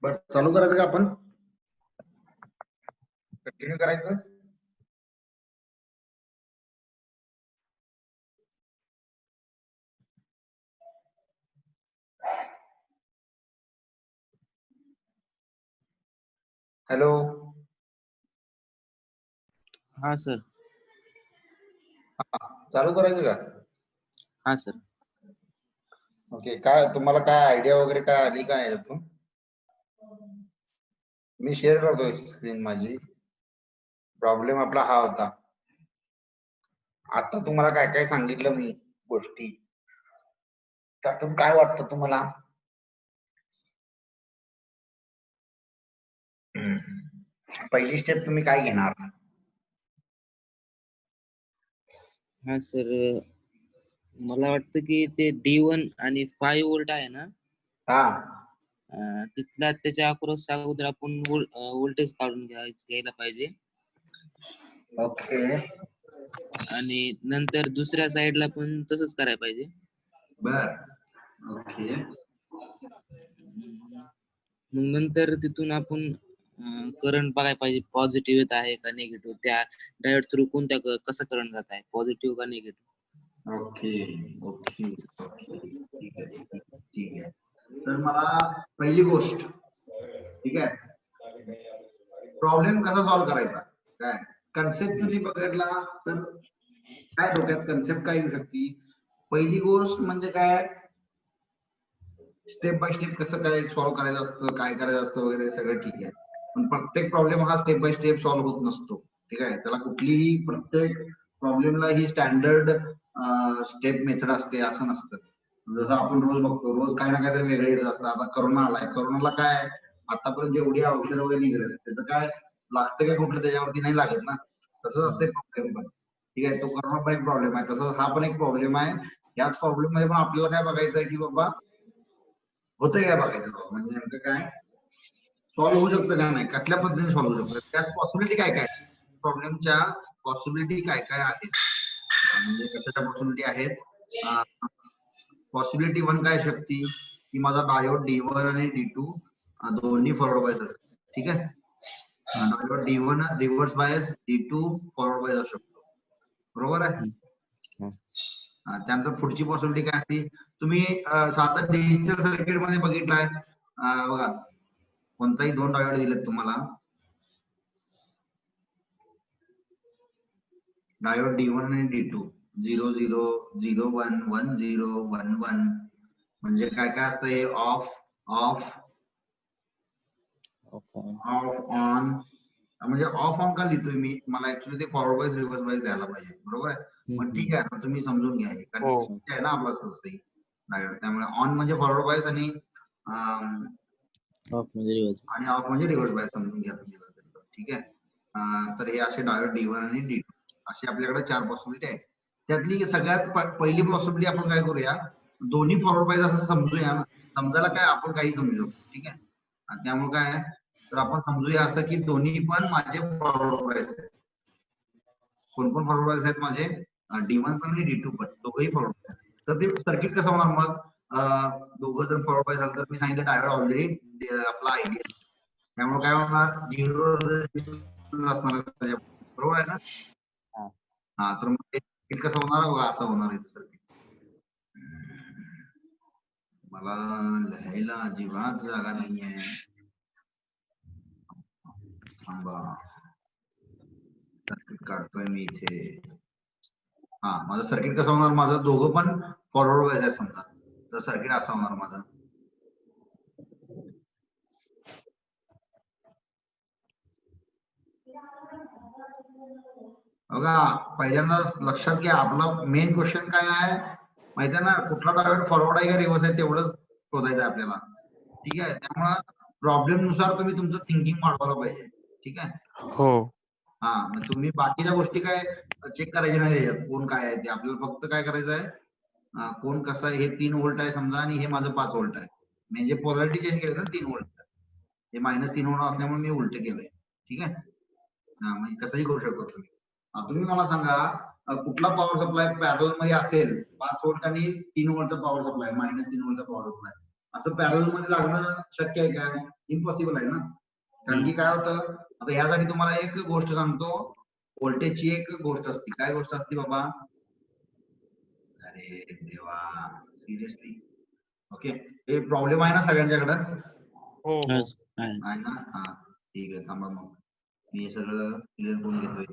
बरं चालू करायचं का आपण? कंटिन्यू करायचं? हॅलो, हा सर. चालू करायचं का? हा सर. ओके, काय तुम्हाला काय आयडिया वगैरे काय आली काय याच्यातून? मी शेअर करतोय स्क्रीन माझी. प्रॉब्लेम आपला हा होता. आता तुम्हाला काय काय सांगितलं मी गोष्टी, त्यातून काय वाटतं तुम्हाला? पहिली स्टेप तुम्ही काय घेणार? हा सर, मला वाटतं की ते D1 आणि 5 व्होल्ट आहे ना, हा, तिथला त्याच्या अक्रॉस अगोदर आपण व्होल्टेज काढून घ्यायला पाहिजे. ओके, आणि नंतर दुसऱ्या साइडला पण तसंच करायला पाहिजे. बर, ओके, मग नंतर तिथून आपण करंट बघायला पाहिजे, पॉझिटिव्ह येत आहे का निगेटिव्ह, त्या डायोड थ्रू कोणत्या कसा करंट जात आहे, पॉझिटिव्ह का निगेटिव्ह. ओके, ओके, ओके, ठीक आहे, ठीक आहे. तर मला पहिली गोष्ट, ठीक आहे, प्रॉब्लेम कसा सॉल्व्ह करायचा, काय कन्सेप्टली बघितला तर काय डोक्यात कन्सेप्ट काय येऊ शकते? पहिली गोष्ट म्हणजे काय, स्टेप बाय स्टेप कसं काय सॉल्व्ह करायचं असतं, काय करायचं असतं वगैरे सगळं ठीक आहे. पण प्रत्येक प्रॉब्लेम हा स्टेप बाय स्टेप सॉल्व्ह होत नसतो, ठीक आहे. त्याला कुठलीही प्रत्येक प्रॉब्लेमला ही स्टँडर्ड स्टेप मेथड असते असं नसतं. जसं आपण रोज बघतो, रोज काय ना काहीतरी वेगळे येत असतं. आता करोना आलाय, करोनाला काय आतापर्यंत जेवढी औषधं वगैरे निघाले त्याचं काय लागतं काय कुठलं त्याच्यावरती नाही लागत ना, तसंच असते प्रॉब्लेम पण, ठीक आहे. तो करोना पण एक प्रॉब्लेम आहे, तसंच हा पण एक प्रॉब्लेम आहे. याच प्रॉब्लेम मध्ये पण आपल्याला काय बघायचं आहे की बाबा होतंय काय बघायचं, म्हणजे नेमकं काय सॉल्व्ह होऊ शकतं का नाही, कुठल्या पद्धतीने सॉल्व्ह होऊ शकतं, त्यात पॉसिबिलिटी काय काय, प्रॉब्लेमच्या पॉसिबिलिटी काय काय आहेत, म्हणजे कशाच्या पॉसिबिलिटी आहेत. पॉसिबिलिटी 1 काय शकते की माझा डायोड D1 आणि D2 दोन्ही फॉरवर्ड बायस असतात, ठीक आहे. Diode D1 reverse bias, D2 forward bias असू शकतो, बरोबर आहे. त्यानंतर पुढची पॉसिबिलिटी काय असते, तुम्ही साधं डिजिटल सर्किट मध्ये बघितलाय बघा, कोणताही 2 डायोड दिलेत तुम्हाला, डायोड D1 आणि D2 0 0 0 1 1 0 1 1, म्हणजे काय काय असतं हे, ऑफ ऑफ ऑफ ऑन, म्हणजे ऑफ ऑन का लिहितोय मी, मला ऍक्च्युली ते फॉरवर्ड बायस रिव्हर्स बायस द्यायला पाहिजे, बरोबर आहे. पण ठीक आहे, आता तुम्ही समजून घ्या हे, कारण हो. आहे ना आपला असते डायोड, त्यामुळे ऑन म्हणजे फॉरवर्ड बायस आणि ऑफ म्हणजे रिव्हर्स बायस समजून घ्या तुम्ही, ठीक आहे. तर हे असे डायोड D1 आणि D2 असे आपल्याकडे 4 पॉसिबिलिटी आहेत. त्यातली सगळ्यात पहिली पॉसिबिलिटी आपण काय करूया, दोन्ही फॉरवर्ड बायस असं समजूया ना, समजायला काय आपण काही समजू शकतो, ठीक आहे. आणि त्यामुळे काय तर आपण समजूया असं की दोन्ही पण माझे फॉरवर्ड बायस आहेत. कोण कोण फॉरवर्ड बायस आहेत माझे, D1 पण आणि D2 पण, दोघंही फॉरवर्ड बायस आहेत. तर ते सर्किट कसं होणार मग, दोघं जर फॉरवर्ड बायस झालं तर मी सांगितलं डायोड ऑलरेडी आपला आयडिया, त्यामुळे काय होणार, 0 असणार, बरोबर आहे ना. हा, तर मग सर्किट कसं होणार बघा, असं होणार आहे सर्किट. मला लिहायला अजिबात जागा नाहीये, थांबा, सर्किट काढतोय मी इथे. हा, माझं सर्किट कसं होणार, माझं दोघं पण फॉरवर्ड बायस आहे समजा, तर सर्किट असं होणार माझं. बघा, पहिल्यांदा लक्षात घ्या, आपला मेन क्वेश्चन काय आहे माहिती आहे ना, कुठला डायोड फॉरवर्ड आहे का रिव्हर्स आहे तेवढंच शोधायचं आहे आपल्याला, ठीक आहे. त्यामुळे प्रॉब्लेम नुसार तुम्ही तुमचं थिंकिंग वाढवायला पाहिजे, ठीक आहे. हो. हा, मग तुम्ही बाकीच्या गोष्टी काय चेक करायच्या नाही त्याच्यात, कोण काय आहे ते, आपल्याला फक्त काय करायचं आहे, कोण कसं आहे, हे 3 व्होल्ट आहे समजा आणि हे माझं 5 व्होल्ट आहे, म्हणजे पोलॅरिटी चेंज केली ना 3 व्होल्ट, हे -3 व्होल्ट असल्यामुळे मी उलट केलंय, ठीक आहे. हा, म्हणजे कसंही करू शकतो तुम्ही. तुम्ही मला सांगा, कुठला पॉवर सप्लाय पॅरलल मध्ये असेल 5 व्होल्ट आणि 3 व्होल्टचा पॉवर सप्लाय, -3 व्होल्टचा पॉवर सप्लाय, असं पॅरल मध्ये लागणं शक्य आहे काय? इम्पॉसिबल आहे ना. कारण की काय होतं, आता यासाठी तुम्हाला एक गोष्ट सांगतो, व्होल्टेजची एक गोष्ट असते. काय गोष्ट असते बाबा? अरे देवा, सिरियसली. ओके, हे प्रॉब्लेम आहे ना सगळ्यांच्याकडं? हो हो आहे ना? हा ठीक आहे, थांबा मग मी हे सगळं क्लिअर करून घेतोय.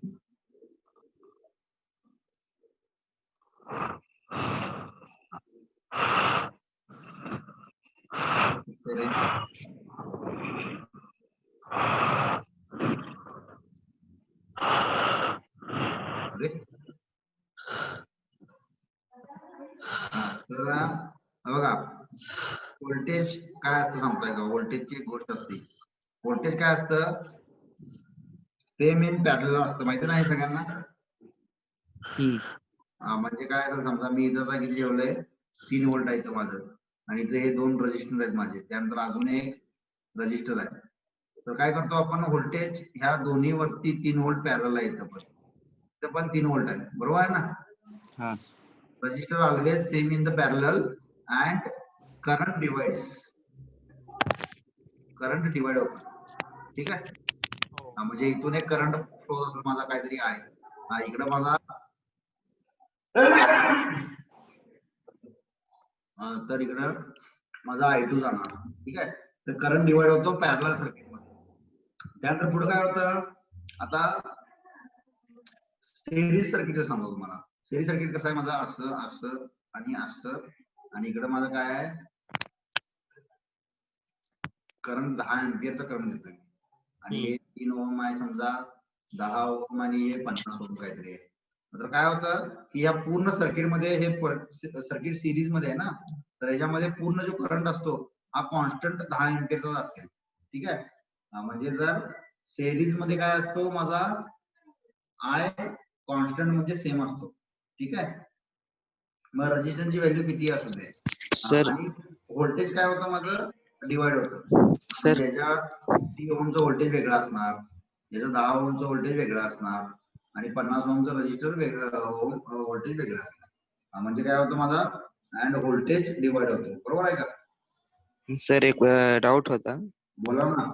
तर अरे तर बघा, व्होल्टेज काय असतं सांगताय का? व्होल्टेजची एक गोष्ट असते. व्होल्टेज काय असतं? सेम इन पॅरलल असतं, माहिती नाही सगळ्यांना? म्हणजे काय असं समजा मी इथं आता किती ठेवलंय, 3 व्होल्ट आहे इथं माझं, आणि इथे हे 2 रेजिस्टन्स आहेत माझे, त्यानंतर अजून एक रजिस्टर आहे. तर काय करतो आपण, व्होल्टेज ह्या दोन्ही वरती 3 व्होल्ट पॅरलल आहे, इथं पण 3 व्होल्ट आहे, बरोबर आहे ना? Resistor always same in the parallel and current divides. Current divide होतो, ठीक आहे. म्हणजे इथून एक करंट फ्लो असेल माझा काहीतरी आहे, हा इकडे माझा तर इकडे माझा I2 जाणार, ठीक आहे. तर करंट डिवाइड होतो पॅरलल सर्किट मध्ये. त्यानंतर पुढे काय होतं, आता सिरीज सर्किट सांगतो तुम्हाला. सिरीज सर्किट कसं आहे, माझा असं असं आणि असं, आणि इकडे माझं काय आहे, करंट 10 एम्पियरचा करंट देतोय, आणि हे 3 ओम आहे समजा, 10 ओम आणि हे 50 ओम काहीतरी आहे. तर काय होतं की या पूर्ण सर्किट मध्ये, हे सर्किट सिरीज मध्ये आहे ना, तर याच्यामध्ये पूर्ण जो करंट असतो हा कॉन्स्टंट 10 एम्पियरचा असेल, ठीक आहे. म्हणजे जर सिरीज मध्ये काय असतो माझा आय कॉन्स्टंट म्हणजे सेम असतो, ठीक आहे. मग रेजिस्टन्सची व्हॅल्यू किती असू दे, सर आणि व्होल्टेज काय होतं माझं, डिवाइड होतं. सर याच्या 3 ओमचं व्होल्टेज वेगळं असणार, याचं 10 ओमचं व्होल्टेज वेगळं असणार, आणि 50 ओमचं रजिस्टर वेगळं व्होल्टेज वेगळं असणार. म्हणजे काय होतं माझा, अँड व्होल्टेज डिवाइड होतो, बरोबर आहे का? सर एक डाऊट होता. बोला ना.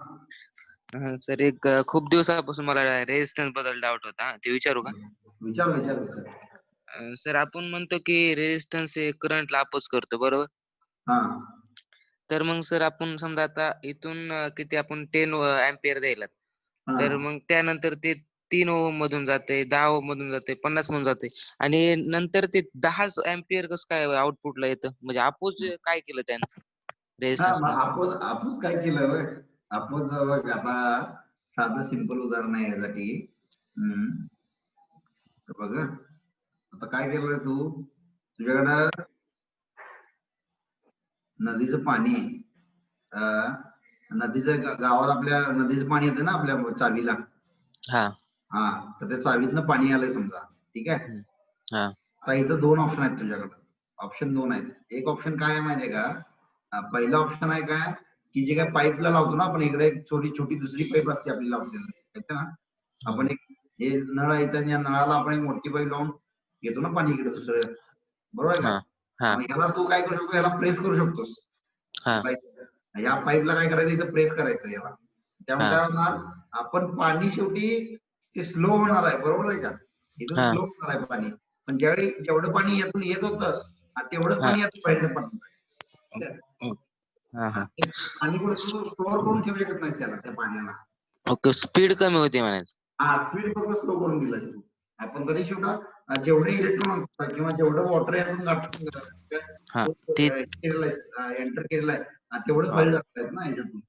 सर एक खूप दिवसापासून मला रेजिस्टन्स बद्दल डाऊट होता, ते विचारू का? विचार. सर आपण म्हणतो की रेजिस्टन्स हे करंटला अपोज करतो, बरोबर? हा तर मग सर आपण समजा आता इथून किती आपण 10 अँपियर द्यायला, तर मग त्यानंतर ते 3 ओम मधून जाते, 10 ओम मधून जाते, 50 मधून जाते, आणि नंतर ते 10 अँपियर कसं काय आउटपुटला येतं? म्हणजे अपोज काय केलं त्यानं रेजिस्टन्स मध्ये? आपण काय केलं, आपण बघ आता साधं सिंपल उदाहरण आहे यासाठी. बघ आता काय केलं तू, तुझ्याकडं नदीचं पाणी आहे, नदीचं गावात आपल्या नदीचं पाणी येतं ना आपल्या चावीला, हा तर त्या चावीतनं पाणी आलंय समजा, ठीक आहे. आता इथं 2 ऑप्शन आहेत तुझ्याकडं, ऑप्शन 2 आहेत. एक ऑप्शन काय आहे माहितीये का, पहिला ऑप्शन आहे काय की जे काय पाईपला लावतो ना आपण, इकडे एक छोटी दुसरी पाईप असते आपली लावलेली ना, आपण एक हे नळ आहे तर या नळाला आपण एक मोठी पाईप लावून घेतो ना पाणी इकडे दुसरं, बरोबर आहे का? मग ह्याला तू काय करू शकतो, ह्याला प्रेस करू शकतोस. या पाईपला काय करायचं, इथं प्रेस करायचं याला, त्यामुळे काय होणार, आपण पाणी शेवटी ते स्लो होणार आहे, बरोबर आहे का? इथून स्लो होणार आहे पाणी, पण ज्यावेळी जेवढं पाणी यातून येत होतं तेवढंच पाणी यातून बाहेर पडणार. पाणी कुठं स्टोअर करून ठेवू शकत नाही त्याला, त्या पाण्याला. ओके, स्पीड कमी होते म्हणायचं. हा, स्पीड फक्त स्लो करून दिला आपण. तरी शेवटा जेवढे इलेक्ट्रॉन असतात किंवा जेवढं वॉटर यातून एंटर केलेलं आहे तेवढंच बाहेर जात आहेत ना याच्यातून,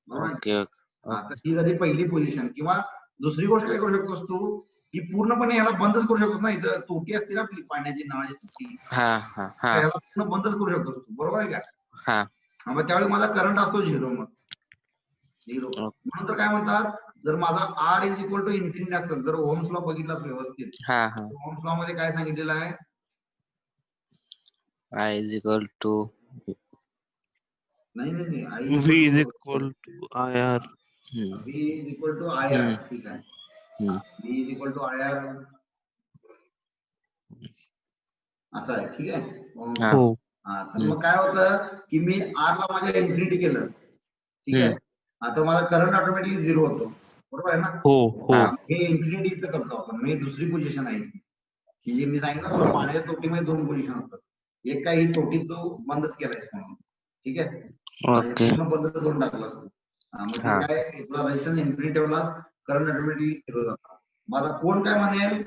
बरोबर. आता ही झाली पहिली पोझिशन. किंवा दुसरी गोष्ट काय करू शकतोस तू, की पूर्णपणे याला बंदच करू शकतोस ना, इथं तोटी असते ना आपली पाण्याची, नळाची तोटी, याला पूर्ण बंदच करू शकतोस तू, बरोबर आहे का? मग त्यावेळी माझा करंट असतो 0, मग 0. म्हणून तर काय म्हणतात, जर माझा R is equal to infinity असेल, जर ओहम्स लॉ बघितला व्यवस्थित, ओहम्स लॉ मध्ये काय सांगितलेलं आहे, I is equal to नाही V is equal to IR. V is equal to IR, ठीक आहे. V is equal to IR असं आहे, ठीक आहे. हो. तर मग काय होतं की मी R ला माझ्या इन्फिनिटी केलं, ठीक आहे. आता माझा करंट ऑटोमॅटिकली 0 होतो, बरोबर आहे ना. हो हो हे इन्फिनिटी इथं करतो आपण, म्हणजे दुसरी पोझिशन आहे की जे मी सांगितलं तुला पाण्याच्या तोटीमध्ये 2 पोझिशन असतात. एक काही तोटी तो बंदच केलायस म्हणून, ठीक आहे. ओके. पूर्ण बंद करून टाकलास तू. मग ते काय तुला रेजिस्टन्स इन्फिनिटी ठेवलास, करंट ऑटोमॅटिकली 0 जातो. मग आता कोण काय म्हणेल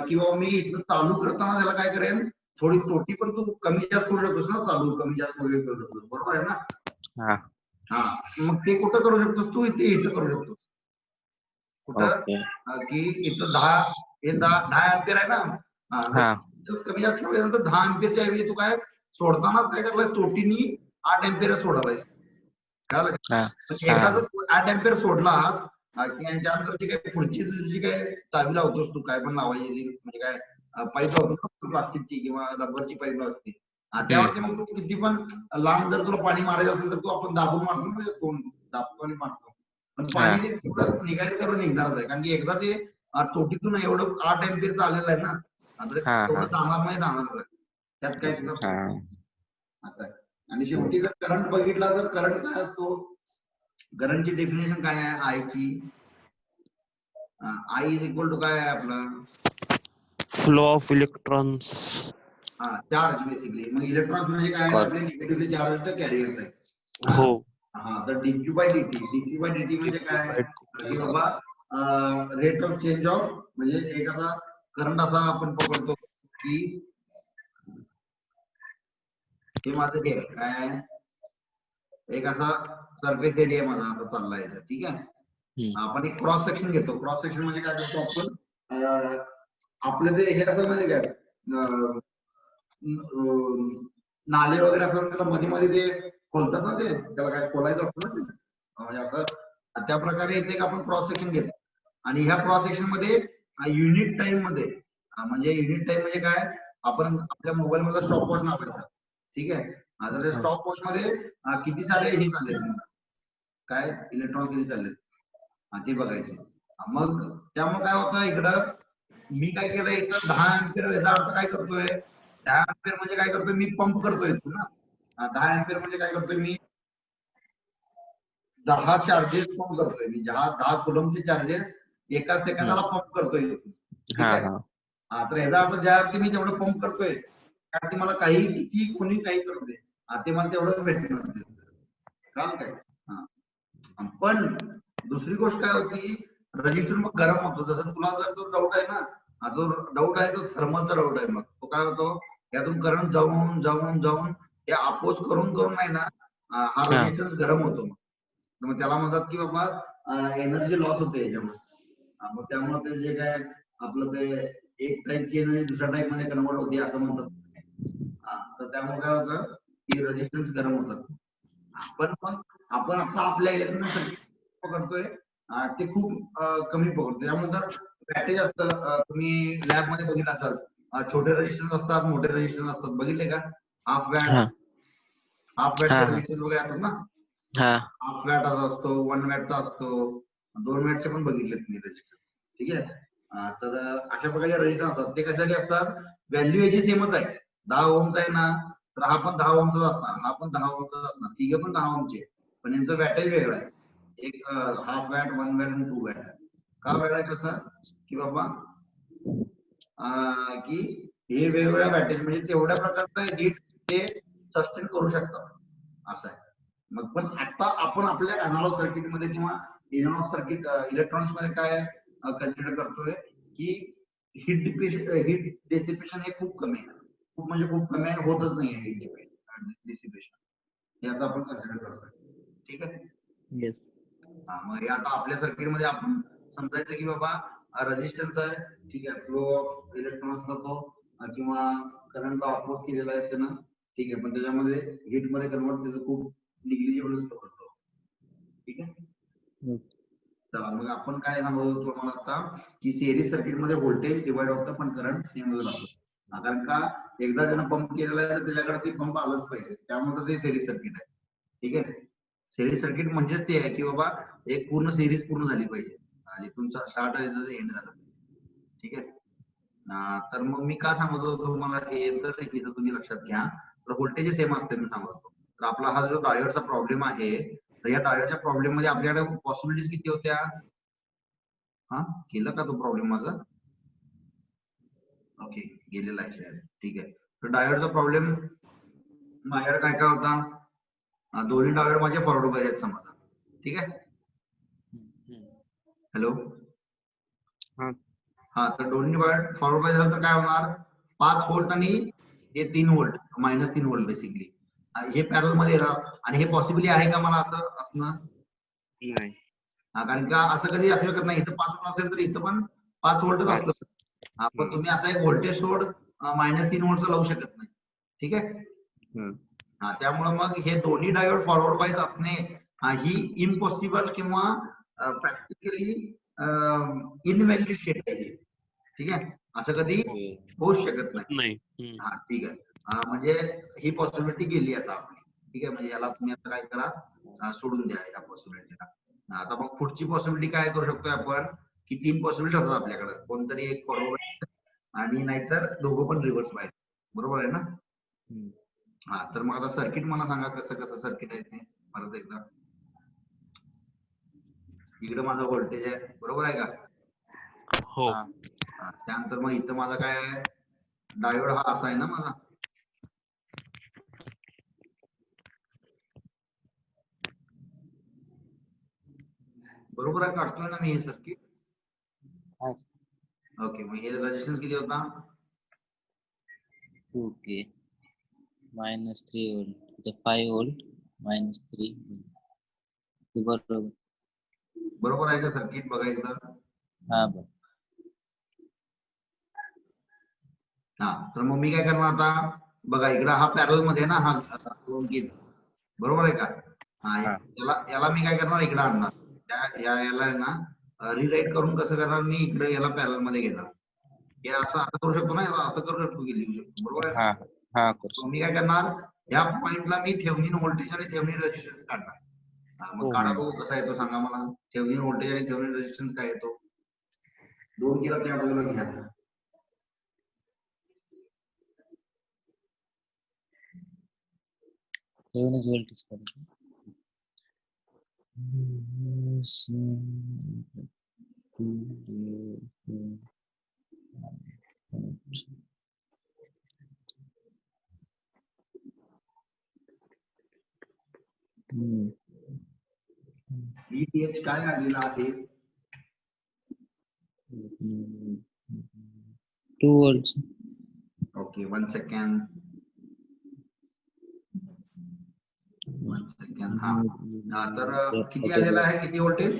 की बाबा मी इथं चालू करताना त्याला काय करेल, थोडी तोटी पण तू कमी जास्त करू शकतोस ना, चालू कमी जास्त वगैरे करू शकतोस, बरोबर आहे ना. मग ते कुठं करू शकतोस तू, इथं करू शकतोस. कुठं की इथं 10 अँपियर आहे ना, कमी जास्त केल्यानंतर 10 अँपियरच्या ऐवजी तू काय सोडतानाच काय करायला, तोटीनी 8 अँपियर सोडायला. कळलं का. एकदा जर 8 अँपियर सोडलास की त्यानंतर जी काय पुढची जी काय चावी लावतोस तू, काय पण लावायची म्हणजे काय पाईप लावतो प्लास्टिकची किंवा रबरची पाईप लावते, त्यावरती मग तू किती पण लांब जर तुला पाणी मारायचं असेल तर तू आपण दाबून मारतो ना, तोंड दाबून मारतो, पण पाणी ते तेवढं निघायचं तेवढं निघणारच आहे, कारण की एकदा ते तोटीतून एवढं 8 अँपियर आलेलं आहे ना, आता तेवढं जाणार नाही, जाणारच आहे, त्यात काय सुद्धा असं आहे. आणि शेवटी जर करंट बघितला तर करंट काय असतो, करंटची डेफिनेशन काय आहे आयची, I इज इक्वल टू काय आहे आपलं, flow of electrons. Charge basically. मग इलेक्ट्रॉन्स म्हणजे काय, आपले निगेटिव्हली चार्ज कॅरियर्स आहे. हो तर dq बाय dt म्हणजे काय की बाबा रेट ऑफ चेंज ऑफ, म्हणजे एखादा करंट असा आपण पकडतो की हे माझं हे काय एक असा सरफेस एरिया माझा आता चाललाय, ठीक आहे. आपण एक क्रॉस सेक्शन घेतो, क्रॉस सेक्शन म्हणजे काय करतो आपण, आपलं ते हे असं म्हणजे काय नाले वगैरे असतात, त्याला मध्ये मध्ये ते खोलतात ना, ते त्याला काय खोलायचं असतं ना, ते म्हणजे असं त्या प्रकारे इथे आपण क्रॉस सेक्शन घेतो. आणि ह्या क्रॉस सेक्शन मध्ये युनिट टाइम मध्ये, म्हणजे युनिट टाइम म्हणजे काय, आपण आपल्या मोबाईल मध्ये स्टॉप वॉच लावायचा, ठीक आहे. आता त्या स्टॉप वॉच मध्ये किती सारे हे चाललेत, काय इलेक्ट्रॉन किती चाललेत ते बघायचे. मग त्यामुळे काय होतं, इकडं मी काय केलं, इथं 10 अँपियर, याचा अर्थ काय करतोय, 10 अँपियर म्हणजे काय करतोय, मी पंप करतोय ना. 10 अँपियर म्हणजे काय करतोय, मी 10 चार्जेस पंप करतोय, मी 10 कुलमचे चार्जेस एका सेकंदाला पंप करतोय, ठीक आहे. तर याचा अर्थ ज्यावरती मी तेवढं पंप करतोय त्यावरती मला काही किती कोणी काही करू दे, ते मला तेवढं भेटणार काम काय. पण दुसरी गोष्ट काय होती, रजिस्टर मग गरम होतो. जसं तुला जर तो डाऊट आहे ना, जो डाऊट आहे तो थर्मलचा डाऊट आहे, मग तो काय होतो, यातून करंट जाऊन जाऊन जाऊन हे अपोज करून करून नाही ना, हा रेजिस्टन्स गरम होतो. मग त्याला म्हणतात की बाबा एनर्जी लॉस होते याच्यामुळे. मग त्यामुळे ते जे काय आपलं ते एक टाईपची एनर्जी दुसऱ्या टाईप मध्ये कन्वर्ट होते असं म्हणतात. तर त्यामुळे काय होतं की रेजिस्टन्स गरम होतात. आपण आता आपल्या इलेक्ट्रॉनिक सर्किट पकडतोय ते खूप कमी पकडतो. त्यामुळे जर वॅटेज असतं, तुम्ही लॅब मध्ये बघितलं असाल, छोटे रेजिस्टन्स असतात, मोठे रेजिस्टन्स असतात, बघितले का. हाफ वॅटचे रेजिस्टन्स वगैरे असतात ना, हाफ वॅटचा असतो, 1 वॅटचा असतो, 2 वॅटचे पण बघितले तुम्ही रेजिस्टन्स, ठीक आहे. तर अशा प्रकारचे रेजिस्टन्स असतात. ते कशासाठी असतात, व्हॅल्यू याची सेमच आहे, 10 ओमचा आहे ना, तर हा पण 10 ओमचाच असणार, हा पण 10 ओमचाच असणार, तिघे पण 10 ओमचे, पण यांचं वॅटेज वेगळं आहे. एक हाफ वॅट, 1 वॅट आणि 2 वॅट आहे. का वेगळं आहे तसं की बाबा की हे वेगवेगळ्या वॅटेज म्हणजे तेवढ्या प्रकारचं हीट ते सस्टेन करू शकतात, असं आहे. मग पण आता आपण आपल्या अॅनालॉग सर्किट मध्ये किंवा एनालॉग सर्किट इलेक्ट्रॉनिक्स मध्ये काय कन्सिडर करतोय की हीट डेसिपेशन हे खूप कमी आहे, खूप म्हणजे खूप कमी आहे, होतच नाही आहे हीट डिसिपेशन, हे असं आपण कन्सिडर करतोय, ठीक आहे. येस. मग आता आपल्या सर्किट मध्ये आपण समजायचं की बाबा रेजिस्टन्स आहे, ठीक आहे, फ्लो ऑफ इलेक्ट्रॉन्स जातो किंवा करंट अपोज केलेला आहे त्यानं, ठीक आहे, पण त्याच्यामध्ये हीट मध्ये कन्वर्ट त्याचं खूप निग्लिजिबल करतो, ठीक आहे. चला मग आपण काय सांगतो तुम्हाला आता की सिरीज सर्किट मध्ये व्होल्टेज डिवाइड होतं पण करंट सेम राहतो. कारण का एकदा त्यानं पंप केलेला आहे तर त्याच्याकडे ते पंप आलंच पाहिजे, त्यामुळे ते सिरीज सर्किट आहे, ठीक आहे. सिरीज सर्किट म्हणजेच ते आहे की बाबा एक पूर्ण सिरीज पूर्ण झाली पाहिजे, तुमचा स्टार्ट आहे एंड झाला, ठीक आहे. तर मग मी का सांगतो तुम्हाला हे, तर इथं तुम्ही लक्षात घ्या तर व्होल्टेज सेम असते मी सांगतो. तर आपला हा जो डायोडचा प्रॉब्लेम आहे, तर या डायोडच्या प्रॉब्लेम मध्ये आपल्याकडे पॉसिबिलिटीज किती होत्या? हा, केलं का तो प्रॉब्लेम माझा? ओके, गेलेला आहे शायद. ठीक आहे. तर डायोडचा प्रॉब्लेम माझ्याकडे काय काय होता? दोन्ही डायोड माझे फॉरवर्ड बायस आहेत समजा. ठीक आहे. हॅलो. हा, तर दोन्ही डायोड फॉरवर्ड बायस झालं तर काय होणार? 5 व्होल्ट आणि हे 3 व्होल्ट, -3 व्होल्ट बेसिकली हे पॅरल मध्ये येणार. आणि हे पॉसिबली आहे का मला असं असणं? नाही. कारण का असं कधी असू शकत नाही. इथं 5 व्होल्ट असेल तर इथं पण 5 व्होल्टच असतं. पण तुम्ही असा एक व्होल्टेज सोर्स -3 व्होल्टचा लावू शकत नाही. ठीक आहे. त्यामुळे मग हे दोन्ही डायोड फॉरवर्ड बायस असणे ही इम्पॉसिबल किंवा प्रॅक्टिकली इनव्हॅलिड स्टेट आहे. ठीक आहे. असं कधी होऊच शकत नाही. हा, ठीक आहे. म्हणजे ही पॉसिबिलिटी गेली आता आपली. ठीक आहे. म्हणजे याला तुम्ही आता काय करा, सोडून द्या या पॉसिबिलिटीला. आता मग पुढची पॉसिबिलिटी काय करू शकतोय आपण, की 3 पॉसिबिलिटी होतात आपल्याकडे. कोणतरी एक फॉरवर्ड आणि नाहीतर दोघं पण रिव्हर्स बायस. बरोबर आहे ना? हा, तर मग आता सर्किट मला सांगा कसं कसं सर्किट आहे ते परत एकदा. इकडे माझं व्होल्टेज आहे, बरोबर आहे का? हो. त्यानंतर मग इथं माझा काय आहे, डायोड हा असा आहे ना माझा. बरोबर आहे, काढतोय ना मी हे सर्किट. ओके, मग हे रेजिस्टन्स किती होता? 2K -3 व्होल्ट 5 व्होल्ट -3 बरोबर. बरोबर आहे का सर्किट? बघा एकदा. हा, हा, तर मग मी काय करणार आता, बघा इकडे हा पॅरल मध्ये ना, हा 2 गेन, बरोबर आहे का? हा, याला मी काय करणार, इकडे आणणार. याला आहे ना रिराईट करून कसं करणार मी, इकडे याला पॅरल मध्ये घेणार. हे असं करू शकतो ना, असं करू शकतो की लिहू शकतो. बरोबर आहे. मी काय करणार, या पॉइंटला मी थेव्हिनिन व्होल्टेज आणि थेव्हिनिन रेजिस्टन्स काढणार. मग काढा बघू कसा येतो सांगा मला. थेव्हिनिन व्होल्टेज आणि थेव्हिनिन रेजिस्टन्स काय येतो? 2 केला त्या बाजूला घ्या. थेव्हिनिन व्होल्टेज काढतो. 2 काय आलेला आहे? 2 व्होल्ट. Okay, 1 second. हा, तर किती आलेला आहे, किती व्होल्टेज?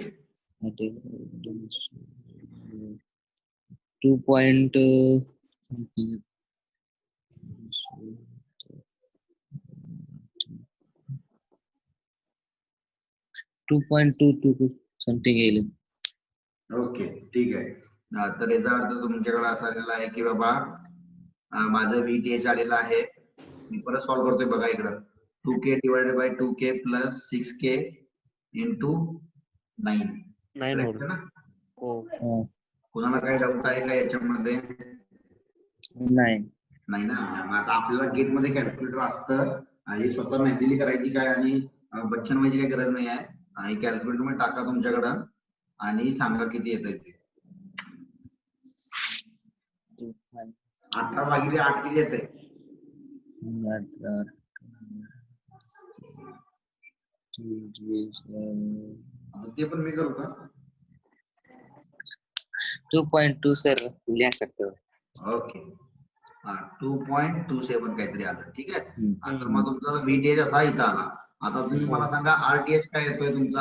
2 पॉइंट 2.22 समथिंग येईल. ओके, ठीक आहे. तर याचा अर्थ तुमच्याकडे असा आलेला आहे की बाबा माझं VTH आलेलं आहे. मी परत सॉल्व्ह करतोय बघा इकडं. 2K divided by 2K plus 6K into 9. 9 volt. ना? हो. कुणाला काही डाऊट आहे का याच्यामध्ये? नाही ना. आता आपल्याला गेट मध्ये कॅल्क्युलेटर असतं, हे स्वतः मॅन्युअली करायची काय आणि बच्चन व्हायची काही गरज नाही आहे. हे कॅल्क्युलेटर मध्ये टाका तुमच्याकडं आणि सांगा किती येत ते. 18/8 किती येते? ते पण मी करू का? 2.2 सर लिहा सकते हो. ओके, 2.27 काहीतरी आलं. ठीक आहे. तर मग तुमचा VTH असा इथं आला. आता तुम्ही मला सांगा RTH काय येतोय तुमचा?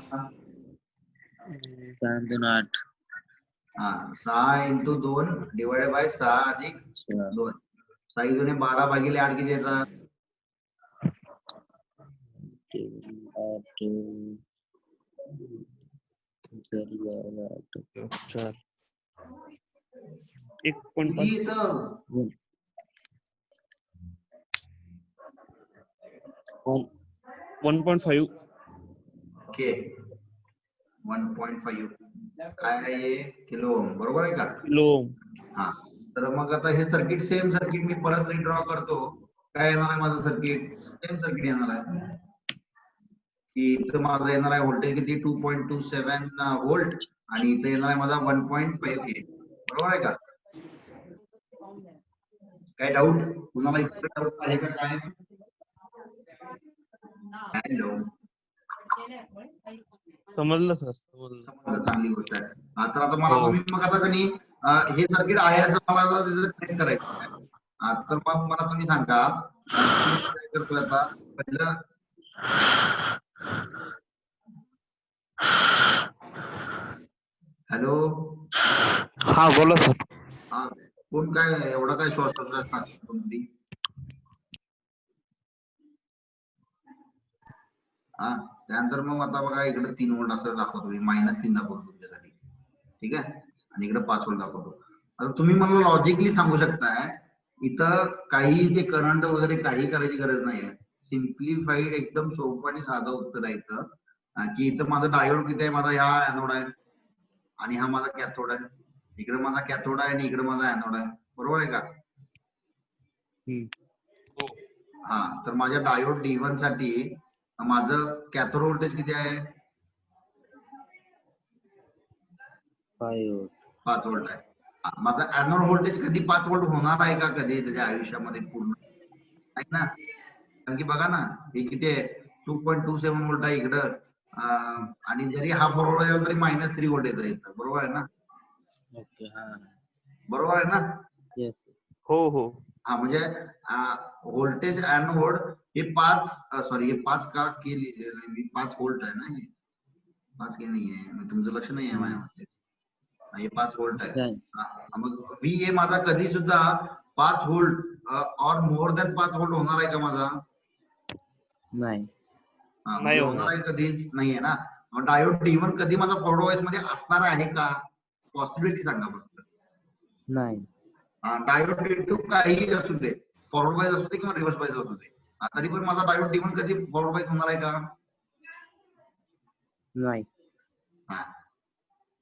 8. 6 इंटू 2 डिवायडेड बाय 6 अधिक 2. 6 दुने 12/8 किती येतात? 1.5. ओके, 1.5 काय आहे? Kilo ohm. बरोबर आहे का? किलो. हा, तर मग आता हे सर्किट सेम सर्किट मी परत रिड्रॉ करतो. काय येणार आहे माझं सर्किट? सेम सर्किट येणार आहे की इथं माझं येणार आहे व्होल्टेज किती 2.27 व्होल्ट आणि इथं येणार आहे माझा 1.5 बरोबर आहे का? काय डाऊट कुणाला इथे डाऊट आहे का काय? हॅलो समजलं सर, समजलं. समजलं, चांगली गोष्ट आहे. तर आता मला हो. तुम्ही मग आता कनी हे सर्किट आहे असं मला कनेक्ट करायचं आहे. तर मग मला तुम्ही सांगा मी काय करतोय आता पहिलं हॅलो हा बोला सर. हा कोण काय एवढा काय श्वास तुम्ही हा त्यानंतर मग आता बघा इकडे 3 व्होल्ट असं दाखवतो -3 दाखवतो तुमच्यासाठी ठीक आहे आणि इकडे 5 व्होल्ट दाखवतो. आता तुम्ही मला लॉजिकली सांगू शकताय इथं काही ते करंट वगैरे काही करायची गरज नाहीये. सिम्प्लिफाईड एकदम सोपं आणि साधं उत्तर आहे इथं की इथं माझा डायोड किती आहे माझा ह्या एनोड आहे आणि हा माझा कॅथोड आहे. इकडे माझा कॅथोड आहे आणि इकडे माझा एनोड आहे बरोबर आहे का? हा तर माझ्या डायोड D1 साठी माझं कॅथोड व्होल्टेज किती आहे? 5 व्होल्ट आहे. माझा एनोड व्होल्टेज कधी 5 व्होल्ट होणार आहे का कधी त्याच्या आयुष्यामध्ये पूर्ण आहे ना? कारण की बघा ना हे किती आहे 2.27 व्होल्ट आहे इकडं आणि जरी हा फॉरवर्ड आहे तरी -3 व्होल्ट येतं इथं बरोबर आहे ना? ओके. हा. बरोबर आहे ना? येस. हो हो. हा म्हणजे व्होल्टेज एनोड हे 5 का के लिहिलेलं आहे मी 5 व्होल्ट आहे ना हे 5 के नाही आहे तुमचं लक्ष नाही आहे माझ्यामध्ये हे 5 व्होल्ट आहे. मग व्ही हे माझा कधी सुद्धा 5 व्होल्ट और मोर दॅन 5 व्होल्ट होणार आहे का माझा? नाही. नाही होणार होणार. आहे कधीच नाहीये ना. डायोड D1 कधी माझा फॉरवर्ड बायस मध्ये असणार आहे का? पॉसिबिलिटी सांगा फक्त. नाही. डायोड D2 काही असू दे फॉरवर्ड बायस असू दे किंवा रिव्हर्स बायस असू दे तरी पण माझा डायोड D1 कधी फॉरवर्ड बायस होणार आहे का? नाही.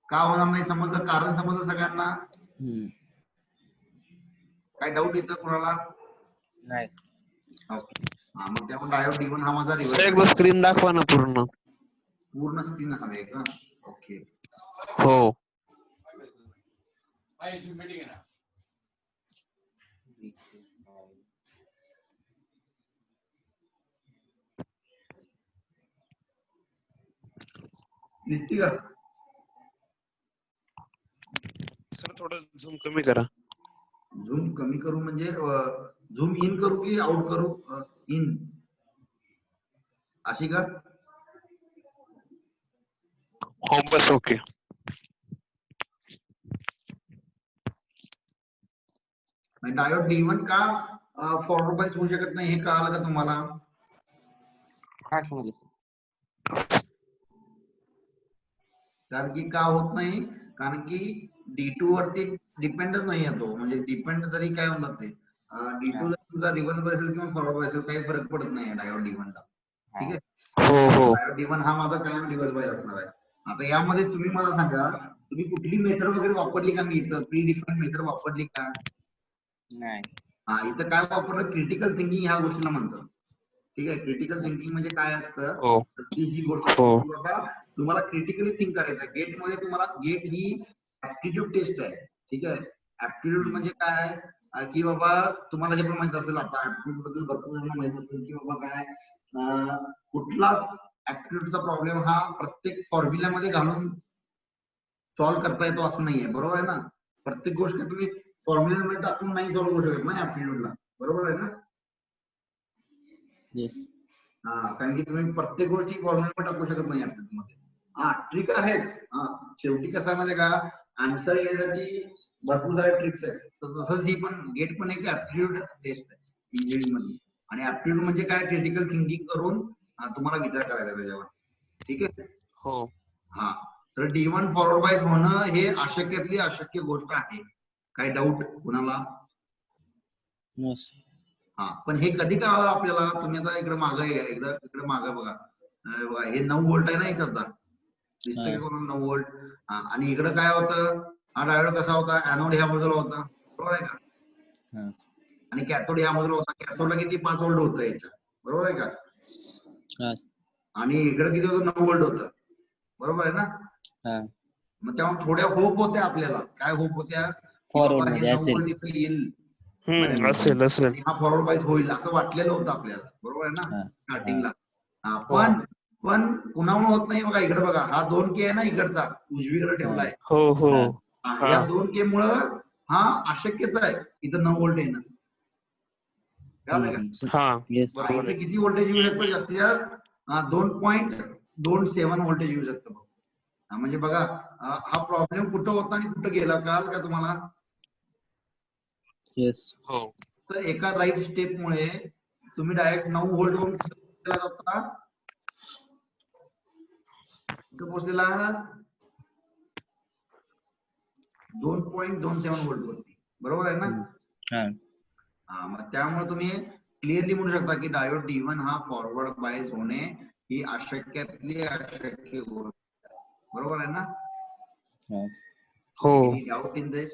का होणार नाही समजलं? कारण समजलं सगळ्यांना? काय डाऊट येतं कोणाला? नाही. ओके मग त्यामुळे डायोड D1 हा माझा सर एकदा रिव्हर्स स्क्रीन दाखवा ना पूर्ण. पूर्ण स्क्रीन हवे का? ओके हो. दिसती का? सर थोडं झूम कमी करा. झूम कमी करू म्हणजे झूम इन करू की आउट करू? इन अशी का? हो बस ओके. डायोड D1 का फॉरवर्ड बायस होऊ शकत नाही हे कळालं का तुम्हाला? हा समजलं. कारण की का होत नाही? कारण की D2 वरती डिपेंडच नाही तो म्हणजे डिपेंड जरी काय म्हणतात ते D2 जर तुझा रिव्हर्स बायस किंवा फॉरवर्ड बायस काही फरक पडत नाही डायोड D1 ला ठीक आहे. हो हो. डायोड D1 हा माझा कायम रिव्हर्स बायस असणार आहे. आता यामध्ये तुम्ही मला सांगा तुम्ही कुठली मेथड वगैरे वापरली का? मी इथं प्री डिफाईन मेथड वापरली का? नाही. इथं काय वापरलं? क्रिटिकल थिंकिंग ह्या गोष्टीला म्हणतात ठीक आहे. क्रिटिकल थिंकिंग म्हणजे काय असतं? हो. ती जी गोष्ट हो. बाबा तुम्हाला क्रिटिकली थिंक करायचं आहे. गेट मध्ये तुम्हाला गेट ही ऍप्टिट्यूड टेस्ट आहे ठीक आहे. ऍप्टिट्यूड म्हणजे काय की बाबा तुम्हाला जे पण माहित असेल आता ऍप्टिट्यूड बद्दल भरपूर जणांना माहित असेल की बाबा काय कुठलाच ऍप्टिट्यूडचा प्रॉब्लेम हा प्रत्येक फॉर्म्युल्यामध्ये घालून सॉल्व्ह करता येतो असं नाहीये बरोबर आहे ना. प्रत्येक गोष्ट तुम्ही फॉर्म्युल्यामध्ये टाकून नाही सॉल्व्ह करू शकत ना ऍप्टिट्यूडला बरोबर आहे ना. येस. कारण की तुम्ही प्रत्येक गोष्टी फॉर्म्युला टाकू शकत नाही ऍप्टिट्यूड मध्ये. ट्रिक आहेत शेवटी कसं आहे माहिती का आन्सर येण्यासाठी भरपूर सारे ट्रिक्स आहेत. तसंच ही पण गेट पण एक ऍप्टिट्यूड टेस्ट आहे इंजिनिअरिंग मध्ये आणि ऍप्टिट्यूड म्हणजे काय क्रिटिकल थिंकिंग करून तुम्हाला विचार करायचा त्याच्यावर ठीक आहे. हो. तर D1 फॉरवर्ड बायस होणं हे अशक्यातली अशक्य गोष्ट आहे. काय डाऊट कुणाला? पण हे कधी कळालं आपल्याला? तुम्ही आता इकडे मागं एकदा इकडे मागं बघा हे 9 व्होल्ट आहे ना इथं आता दिसतंय का कोणाला 9 व्होल्ट आणि इकडे काय होतं? हा डायोड कसा होता? एनोड ह्या बाजूला होता बरोबर आहे का? आणि कॅथोड या बाजूला होता. कॅथोडला किती 5 व्होल्ट होतं याच्या, बरोबर आहे का? हा आणि इकडे किती होतं 9 व्होल्ट होतं, बरोबर आहे ना? हा मग तेव्हा थोड्या होप होत्या आपल्याला. काय होप होत्या? की फॉरवर्ड बाबा हे मध्ये 9 असेल. व्होल्ट इथे येईल माझ्या असेल असेल. आणि हा फॉरवर्ड बायस होईल असं वाटलेलं होतं आपल्याला, बरोबर आहे ना हा स्टार्टिंगला. हो पण कुणामुळे होत नाही बघा. इकडे बघा, हा 2K आहे ना इकडचा, उजवीकडे ठेवलाय. हो हो हा, या 2K मुळे हा अशक्यच आहे इथं 9 व्होल्ट येणं. कळालं का? हा येस बरं, बरोबर इथे आहे. किती व्होल्टेज येऊ शकतं? जास्तीत जास्त 2.27 व्होल्टेज येऊ शकतं. म्हणजे बघा, हा प्रॉब्लेम कुठं होता आणि कुठं गेला, कळाल का तुम्हाला? येस हो तर एका राईट स्टेप मुळे तुम्ही डायरेक्ट 9 व्होल्ट वरून जाता, पोहोचलेला 2.27 व्होल्ट वरती, बरोबर आहे ना? हा हा, मग त्यामुळे तुम्ही क्लिअरली म्हणू शकता की डायोड D1 हा फॉरवर्ड बायस होणे ही अशक्यातली अशक्य गोष्ट आहे. बरोबर आहे ना? हा हो any doubt in this?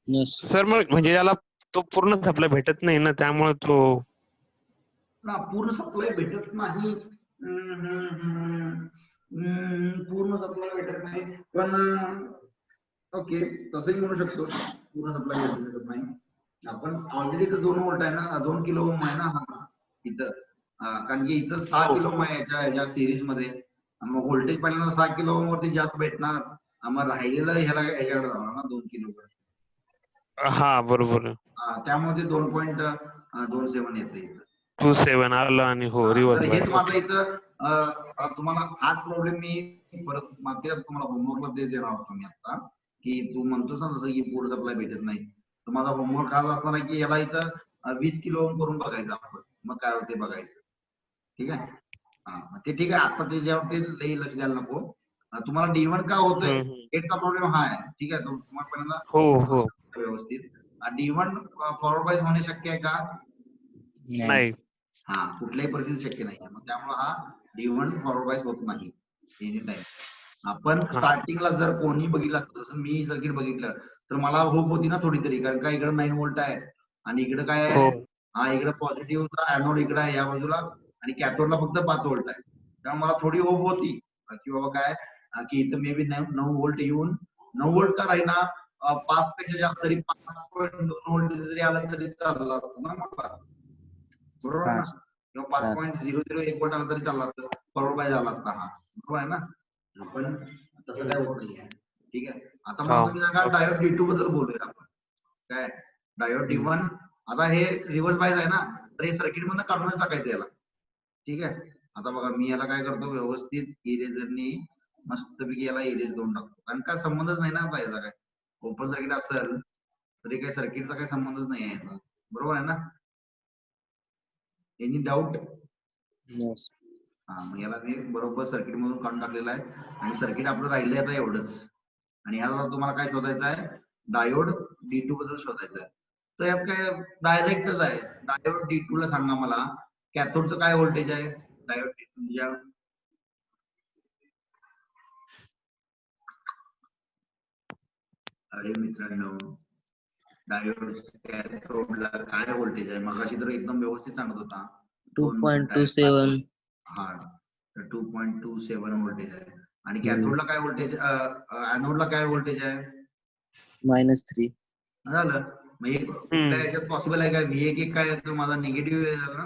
Yes sir मग म्हणजे याला तो पूर्ण सप्लाय भेटत नाही ना, त्यामुळे तो ना पूर्ण सप्लाय भेटत नाही. पूर्ण सप्लाय भेटत नाही, पण ओके तसंही म्हणू शकतो पूर्ण सप्लाय भेटू शकत नाही. आपण ऑलरेडी तर 2 व्होल्ट आहे ना, 2 किलो ओम आहे ना हा इथं. कारण की इथं 6 किलो ओम आहे याच्या सिरीज मध्ये. मग व्होल्टेज पहिल्यांदा 6 किलो ओम वरती जास्त भेटणार, मग राहिलेलं ह्याच्याकडे जाणार ना 2 किलो वर. हा बरोबर आहे. त्यामुळे ते 2.27 येतं इथं. 27 आलं आणि हो तर रिव्हर्स हेच बायस. माझं इथं तुम्हाला हाच प्रॉब्लेम मी परत मागच्या तुम्हाला होमवर्कला देणार होतो मी आता, की तू म्हणतोस ना जसं की पूर्ण सप्लाय भेटत नाही, तर माझा होमवर्क हाच असणार आहे की याला इथं 20 किलो ओम करून बघायचं आपण, मग काय होते बघायचं. ठीक आहे? मग ते ठीक आहे, आता त्याच्यावरती लई लक्ष द्यायला नको. तुम्हाला D1 का होतंय गेटचा प्रॉब्लेम हा आहे. ठीक आहे, तुम्हाला पहिल्यांदा हो हो व्यवस्थित D1 फॉरवर्ड बायस होणे शक्य आहे का? नाही. कुठल्याही परिस्थितीत शक्य नाही. मग त्यामुळे हा D1 फॉरवर्ड बायस होत नाही एनी टाइम. आपण स्टार्टिंगला जर कोणी बघितलं असतं, जसं मी सर्किट बघितलं, तर मला होप होती ना थोडी तरी, कारण का इकडे 9 व्होल्ट आहे आणि इकडे काय आहे, हो इकडे पॉझिटिव्हचा एनोड इकडे आहे या बाजूला आणि कॅथोडला फक्त 5 व्होल्ट आहे. त्यामुळे मला थोडी होप होती की बाबा काय, की इथं मे बी 9 व्होल्ट येऊन 9 व्होल्ट का राहीना 5 पेक्षा जास्त तरी 5.2 व्होल्ट जरी आलं तरी चाललं असतं ना मला, बरोबर आहे ना? किंवा 5.001 व्होल्ट आला तरी चालला असतं, फॉरवर्ड बाय झाला असता हा, बरोबर आहे ना? पण तसं काय होत नाहीये. ठीक आहे, आता मला तुम्ही सांगा डायोड D2 बद्दल बोलूया आपण. काय डायोड D1 आता हे रिव्हर्स बायस आहे ना, तर हे सर्किट मधनं काढूनच टाकायचं याला. ठीक आहे, आता बघा मी याला काय करतो, व्यवस्थित इरेजरनी मस्तपैकी याला इरेज करून टाकतो, कारण काय संबंधच नाही ना आता याचा. काय ओपन सर्किट असेल तरी काही सर्किटचा काही संबंधच नाही आहे याचा, बरोबर आहे ना? Any doubt? येस मग याला मी बरोबर सर्किट मधून काढून टाकलेलं आहे आणि सर्किट आपलं राहिलंय आता एवढंच. आणि ह्याला तुम्हाला काय शोधायचं आहे, डायोड D2 बद्दल शोधायचं आहे. तर यात काय डायरेक्टच आहे. डायोड D2 ला सांगा मला कॅथोडचं काय व्होल्टेज आहे डायोड D2 च्या? अरे मित्रांनो, डायोड कॅथोडला काय व्होल्टेज आहे? मगाशी तर एकदम व्यवस्थित सांगत होता 2.27 हा, तर 2.27 व्होल्टेज आहे. आणि कॅथोडला काय व्होल्टेज, एनोडला काय व्होल्टेज आहे? -3 झालं. मग एक कुठल्या याच्यात पॉसिबल आहे का V1 काय येतो माझा निगेटिव्ह आहे ना?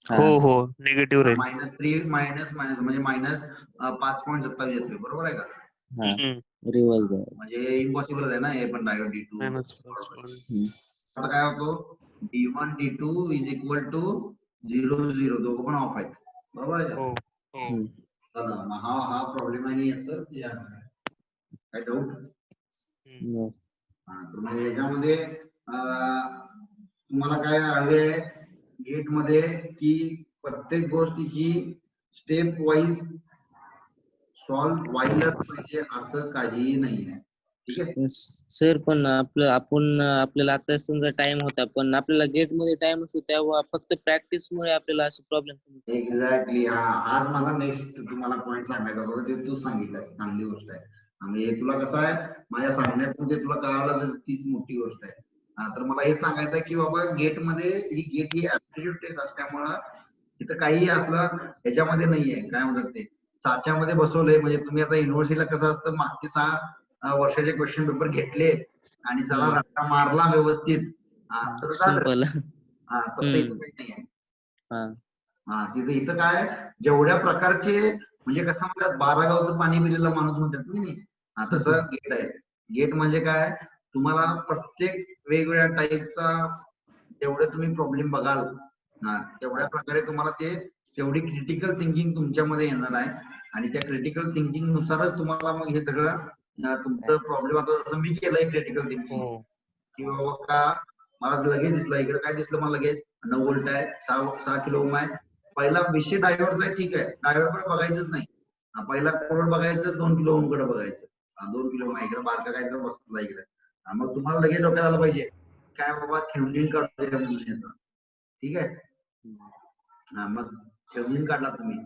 हो हो निगेटिव्ह राहील. -3 मायनस म्हणजे -5.27 येतोय, बरोबर आहे का? रिव्हर्स बायस म्हणजे इम्पॉसिबल आहे ना हे पण डायोड D2. आता काय होतो, D1 D2 is equal to 0 0, दोघं पण ऑफ आहेत, बरोबर आहे का? चला मग हा प्रॉब्लेम आहे याचं, काय डाऊट? तुम्ही याच्यामध्ये तुम्हाला काय हवे गेट मध्ये, की प्रत्येक गोष्टीची स्टेप वाईज सॉल्व व्हायलाच पाहिजे असं काहीही नाहीये. ठीक आहे सर, पण आपल्याला आता समजा टाइम होता, पण आपल्याला गेट मध्ये टाइम असतो तेव्हा फक्त प्रॅक्टिस मुळे आपल्याला असे प्रॉब्लेम. एक्झॅक्टली. आज माझा नेक्स्ट तुम्हाला पॉईंट सांगायचा होता, ते तू सांगितलं, चांगली गोष्ट आहे. आणि हे तुला कसं आहे, माझ्या सांगण्यातून ते तुला कळालं तर तीच मोठी गोष्ट आहे. तर मला हे सांगायचं आहे की बाबा गेटमध्ये ही ऍप्टिट्यूड टेस्ट असल्यामुळं तिथं काही असलं ह्याच्यामध्ये नाहीये, काय म्हणतात ते साच्यामध्ये बसवलंय. म्हणजे तुम्ही आता युनिव्हर्सिटीला कसं असतं, मागचे 6 वर्षाचे क्वेश्चन पेपर घेतले आणि चला रट्टा मारला व्यवस्थित, तर झालं. सिंपल. तसं इथं काही नाहीये. हा इथं काय जेवढ्या प्रकारचे, म्हणजे कसं म्हणतात 12 गावचं पाणी पिलेला माणूस म्हणतात तुम्ही, तसं गेट आहे. गेट म्हणजे काय, तुम्हाला प्रत्येक वेगवेगळ्या टाईपचा जेवढे तुम्ही प्रॉब्लेम बघाल तेवढ्या प्रकारे तुम्हाला तेवढी क्रिटिकल थिंकिंग तुमच्यामध्ये येणार आहे. आणि त्या क्रिटिकल थिंकिंग नुसारच तुम्हाला मग हे सगळं तुमचं प्रॉब्लेम, आता जसं मी केलंय क्रिटिकल थिंकिंग की बाबा का मला लगेच दिसलं, इकडे काय दिसलं मला लगेच 9 व्होल्ट आहे, 6 किलो ओम आहे. पहिला विषय डायोडचा आहे, ठीक आहे, डायोडकडे बघायचंच नाही. पहिला कोड बघायचं 2 किलो ओम कडे बघायचं. 2 किलो ओम इकडे बारका काहीतरी बसला इकडे. मग तुम्हाला लगेच डोक्यात आलं पाहिजे काय बाबा थेव्हिनिन काढतो, ठीक आहे. मग थेव्हिनिन काढला तुम्ही,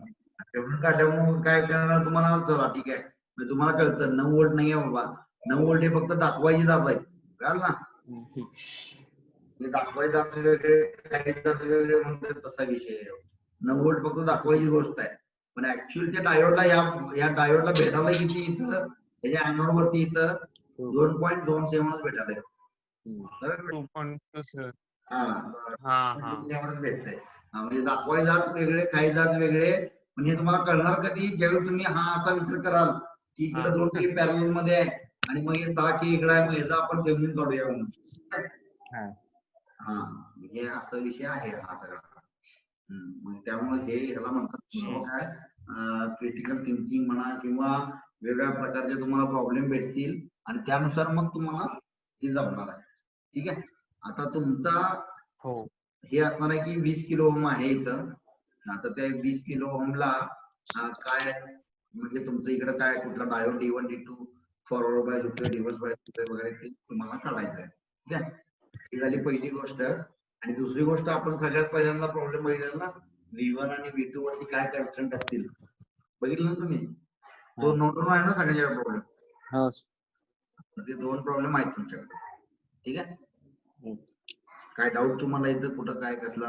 थेव्हिनिन काढल्यामुळे काय करणार तुम्हाला, चला ठीक आहे, म्हणजे तुम्हाला कळतं 9 व्होल्ट नाहीये बाबा, 9 व्होल्ट हे फक्त दाखवायची जात आहे, कळलं ना. दाखवायचे जात वेगळे, काही जात वेगळे म्हणतात, तसा विषय आहे. 9 व्होल्ट फक्त दाखवायची गोष्ट आहे, पण ऍक्च्युअली त्या डायोडला या डायोडला भेटायला किती इथं त्याच्या अॅनोड वरती इथं 2.27 भेटायला. भेटतंय. म्हणजे दाखवाय जात वेगळे, काही जात वेगळे. म्हणजे तुम्हाला कळणार कधी, ज्यावेळी तुम्ही असा विचार कराल की इकडे 2 की पॅरलल मध्ये आहे आणि मग हे 6 की इकडे आहे, मग याचा आपण थेव्हिनिन काढूया म्हणून. हे असा विषय आहे हा सगळा. मग त्यामुळे ह्याला म्हणतात काय, क्रिटिकल थिंकिंग म्हणा किंवा वेगवेगळ्या प्रकारचे तुम्हाला प्रॉब्लेम भेटतील आणि त्यानुसार मग तुम्हाला हे जमणार आहे, ठीक आहे. आता तुमचा हे असणार आहे की 20 किलो ओम आहे इथं. आता त्या 20 किलो ओमला काय म्हणजे तुमचं इकडे काय कुठला diode D1 D2 forward bye होतोय, रिव्हर्स बाय होतोय वगैरे ते तुम्हाला काढायचं आहे, ठीक आहे. ही झाली पहिली गोष्ट. आणि दुसरी गोष्ट, आपण सगळ्यात पहिल्यांदा प्रॉब्लेम बघितला ना, V1 आणि V2 वरती काय कन्स्ट्रेंट असतील, बघितलं ना तुम्ही. तो नोटून आहे ना सगळ्यांच्या प्रॉब्लेम. ते 2 प्रॉब्लेम आहेत तुमच्याकडे, ठीक आहे. काय डाऊट तुम्हाला इथं कुठं काय कसला?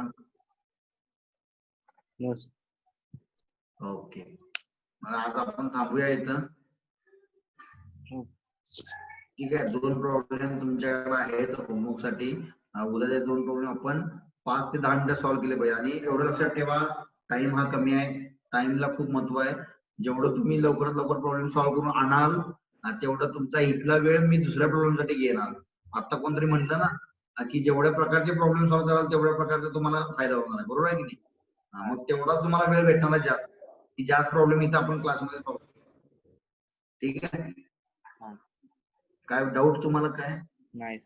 ओके, मग आज आपण थांबूया इथं, ठीक आहे. 2 प्रॉब्लेम तुमच्याकडे आहेत होमवर्क साठी. उद्याचे 2 प्रॉब्लेम आपण 5 ते 10 मिनिटं सॉल्व्ह केले पाहिजे. आणि एवढं लक्षात ठेवा, टाइम हा कमी आहे, टाइमला खूप महत्व आहे. जेवढं तुम्ही लवकरात लवकर प्रॉब्लेम सॉल्व्ह करून आणाल तेवढा तुमचा इथला वेळ मी दुसऱ्या प्रॉब्लेम साठी घेणार. आता कोणतरी म्हटलं ना की जेवढ्या प्रकारचे प्रॉब्लेम सॉल्व्ह कराल तेवढ्या प्रकारचा तुम्हाला फायदा होणार आहे, बरोबर आहे की नाही. मग तेवढाच तुम्हाला वेळ भेटणार आहे जास्त, की जास्त प्रॉब्लेम इथं आपण क्लासमध्ये सॉल्व्ह करू, ठीक आहे. काय डाऊट तुम्हाला काय नाही,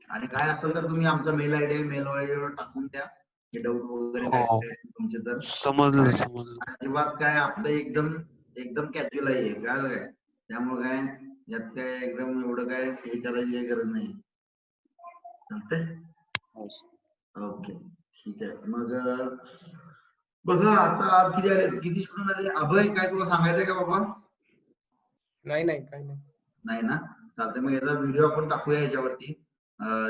आणि काय असेल तर तुम्ही आमचा मेल आयडी मेलवर टाकून द्या हे डाऊट वगैरे काय तुमचे. तर समजलं. अजिबात काय आपलं एकदम कॅज्युअल आहे काय, त्यामुळे काय यात काय एकदम एवढं काय हे करायची गरज नाही. ओके, ठीक आहे. मग बघा आता आज किती स्टुडंट आले. अभय काय तुला सांगायचंय का बाबा? नाही काही नाही ना, चालतंय. मग याचा व्हिडिओ आपण टाकूया याच्यावरती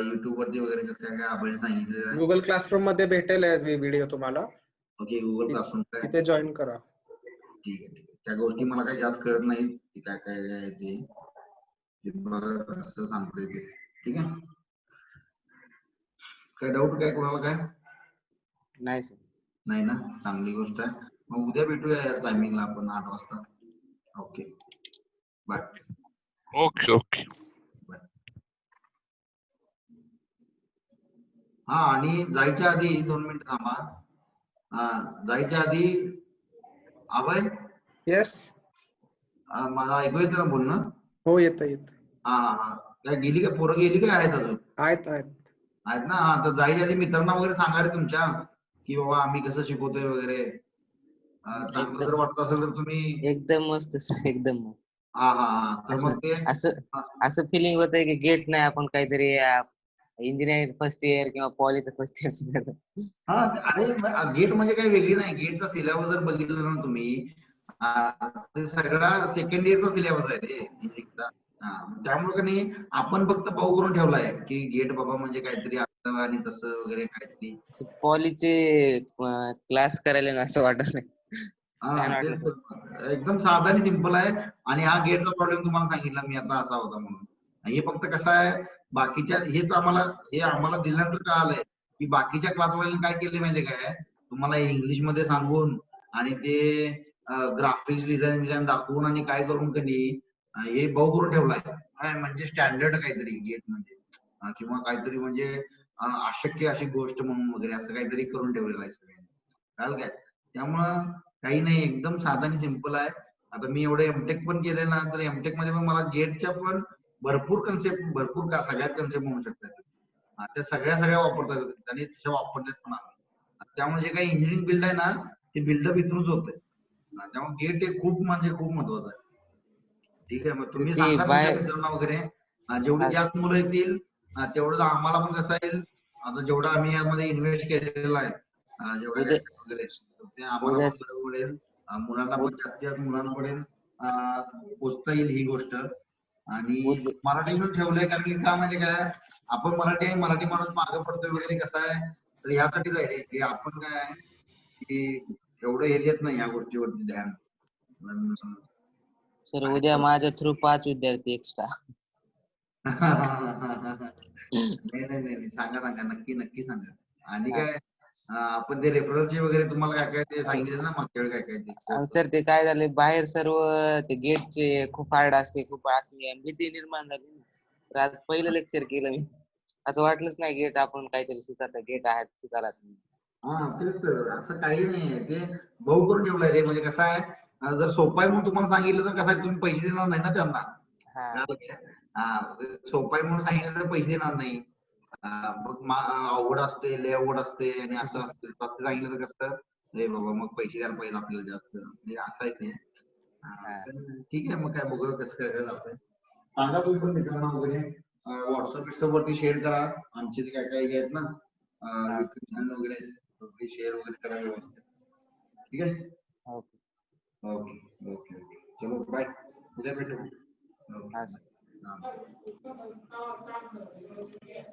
युट्यूब वरती वगैरे, कसं काय अभयने सांगितलं. गुगल क्लासरूम मध्ये भेटेल व्हिडिओ तुम्हाला. ओके, गुगल क्लासरूम तिथे जॉईन करा. ठीक आहे. त्या गोष्टी मला काही जास्त कळत नाही की काय आहे ते असं सांगतोय ते, ठीक आहे. काय डाऊट काय कोणाला काय? नाही सर. नाही ना, चांगली गोष्ट आहे. मग उद्या भेटूया या टायमिंगला आपण 8 वाजता. Okay, bye. ओके. हा, आणि जायच्या आधी 2 मिनिटं थांबा. जायच्या आधी अभय, येस, मला ऐकू येतं ना बोलणं? हो येतं. हा, काय गेली का पोरं, गेली काय आहेत अजून? आहेत ना. तर जायच्या आधी मित्रांना वगैरे सांगा रे तुमच्या की बाबा आम्ही कसं शिकवतोय वगैरे. चांगलं जर वाटत असेल तर तुम्ही. एकदम मस्त सर, एकदम. तर मग ते असं फिलिंग होतंय की गेट नाही, आपण काहीतरी इंजिनिअरिंग फर्स्ट इयर किंवा पॉलीचं फर्स्ट इयर. अरे गेट म्हणजे काही वेगळी नाही. गेटचा सिलेबस जर बघितलं ना तुम्ही, ते सगळा सेकंड इयरचा सिलेबस आहे ते इंजिनिअरिंगचा. त्यामुळे नाही आपण फक्त भाऊ करून ठेवलाय की गेट बाबा म्हणजे काहीतरी असतं आणि तसं वगैरे काहीतरी. पॉलीचे क्लास करायला ना असं वाटत नाही. छान तेच वाटलं. तर. एकदम साधा आणि सिंपल आहे. आणि हा गेटचा प्रॉब्लेम तुम्हाला सांगितला मी आता असा होता म्हणून. हे फक्त कसं आहे बाकीच्या हेच आम्हाला दिल्यानंतर कळालंय की बाकीच्या क्लासवाल्यांनी काय केले माहितीये काय, तुम्हाला इंग्लिश मध्ये सांगून आणि ते ग्राफिक्स डिझाईन दाखवून आणि काय करून कधी हे भाऊ करून ठेवलाय काय म्हणजे स्टँडर्ड काहीतरी गेट म्हणजे किंवा काहीतरी म्हणजे अशक्य अशी गोष्ट म्हणून वगैरे असं काहीतरी करून ठेवलेलं आहे सगळ्यांनी. कळलं काय? त्यामुळं काही नाही, एकदम साधा आणि सिंपल आहे. आता मी एवढं एमटेक पण केले ना, तर एमटेक मध्ये पण मला गेटच्या पण भरपूर सगळ्यात कन्सेप्ट म्हणू शकतात. त्या सगळ्या वापरता येतात आणि तशा वापरल्यात पण आम्ही. त्यामुळे जे काही इंजिनिअरिंग बिल्ड आहे ना, ते बिल्डअप इथूनच होतंय. त्यामुळे गेट हे खूप म्हणजे खूप महत्वाचं आहे. ठीक आहे, मग तुम्ही ते सांगा तुमच्या बाहेर मित्रांना वगैरे. जेवढी हा जास्त मुलं येतील तेवढं आम्हाला पण कसं येईल. आता जेवढं आम्ही यामध्ये इन्व्हेस्ट केलेलं आहे जेवढ्या उद्या वगैरे ते आम्हाला उद्या पण बरं पडेल. मुलांना पण जास्तीत जास्त मुलांना पडेल पोचता येईल ही गोष्ट. आणि उद्या मराठीतून ठेवलंय कारण की काय म्हणजे काय, आपण मराठी आणि मराठी माणूस मागं पडतोय वगैरे कसं आहे, तर ह्यासाठीच आहे की आपण काय आहे की एवढं हे देत नाही या गोष्टीवरती ध्यान. सर आणि उद्या माझ्या थ्रू 5 विद्यार्थी एक्स्ट्रा. नाही सांगा नक्की सांगा. आणि काय आपण ते रेफरन्सचे वगैरे तुम्हाला काय ते सांगितलं ना मागच्या वेळी काय ते course. सर ते काय झाले बाहेर सर्व ते गेटचे खूप हार्ड असते, खूप असते भीती निर्माण झाली ना. तर आज पहिलं लेक्चर केलं मी. असं वाटलंच नाही गेट आपण काहीतरी शिकत गेट आहेत शिकायला. तेच तर. असं काही नाही ते भाऊ करून ठेवलंय रे. म्हणजे कसं आहे जर सोपं आहे म्हणून तुम्हाला सांगितलं तर कसं आहे तुम्ही पैसे देणार नाही ना त्यांना. हा सोपं आहे म्हणून सांगितलं तर पैसे देणार नाही. मग अवघड असते, लय अवघड असते आणि असं असते तसं सांगितलं तर कसं हे बाबा मग पैसे द्यायला पाहिजे आपल्याला जास्त म्हणजे असं आहे ते. तर ठीक आहे, मग काय बघूया कसं काय जातंय. सांगा तुम्ही पण मित्रांना वगैरे व्हॉट्सअप वरती शेअर करा. आमचे ते काय हे आहेत ना वगैरे शेअर वगैरे करा व्यवस्थित. ठीक आहे. ओके. ओके ओके ओके चलो बाय. उद्या भेटू. हा ओके.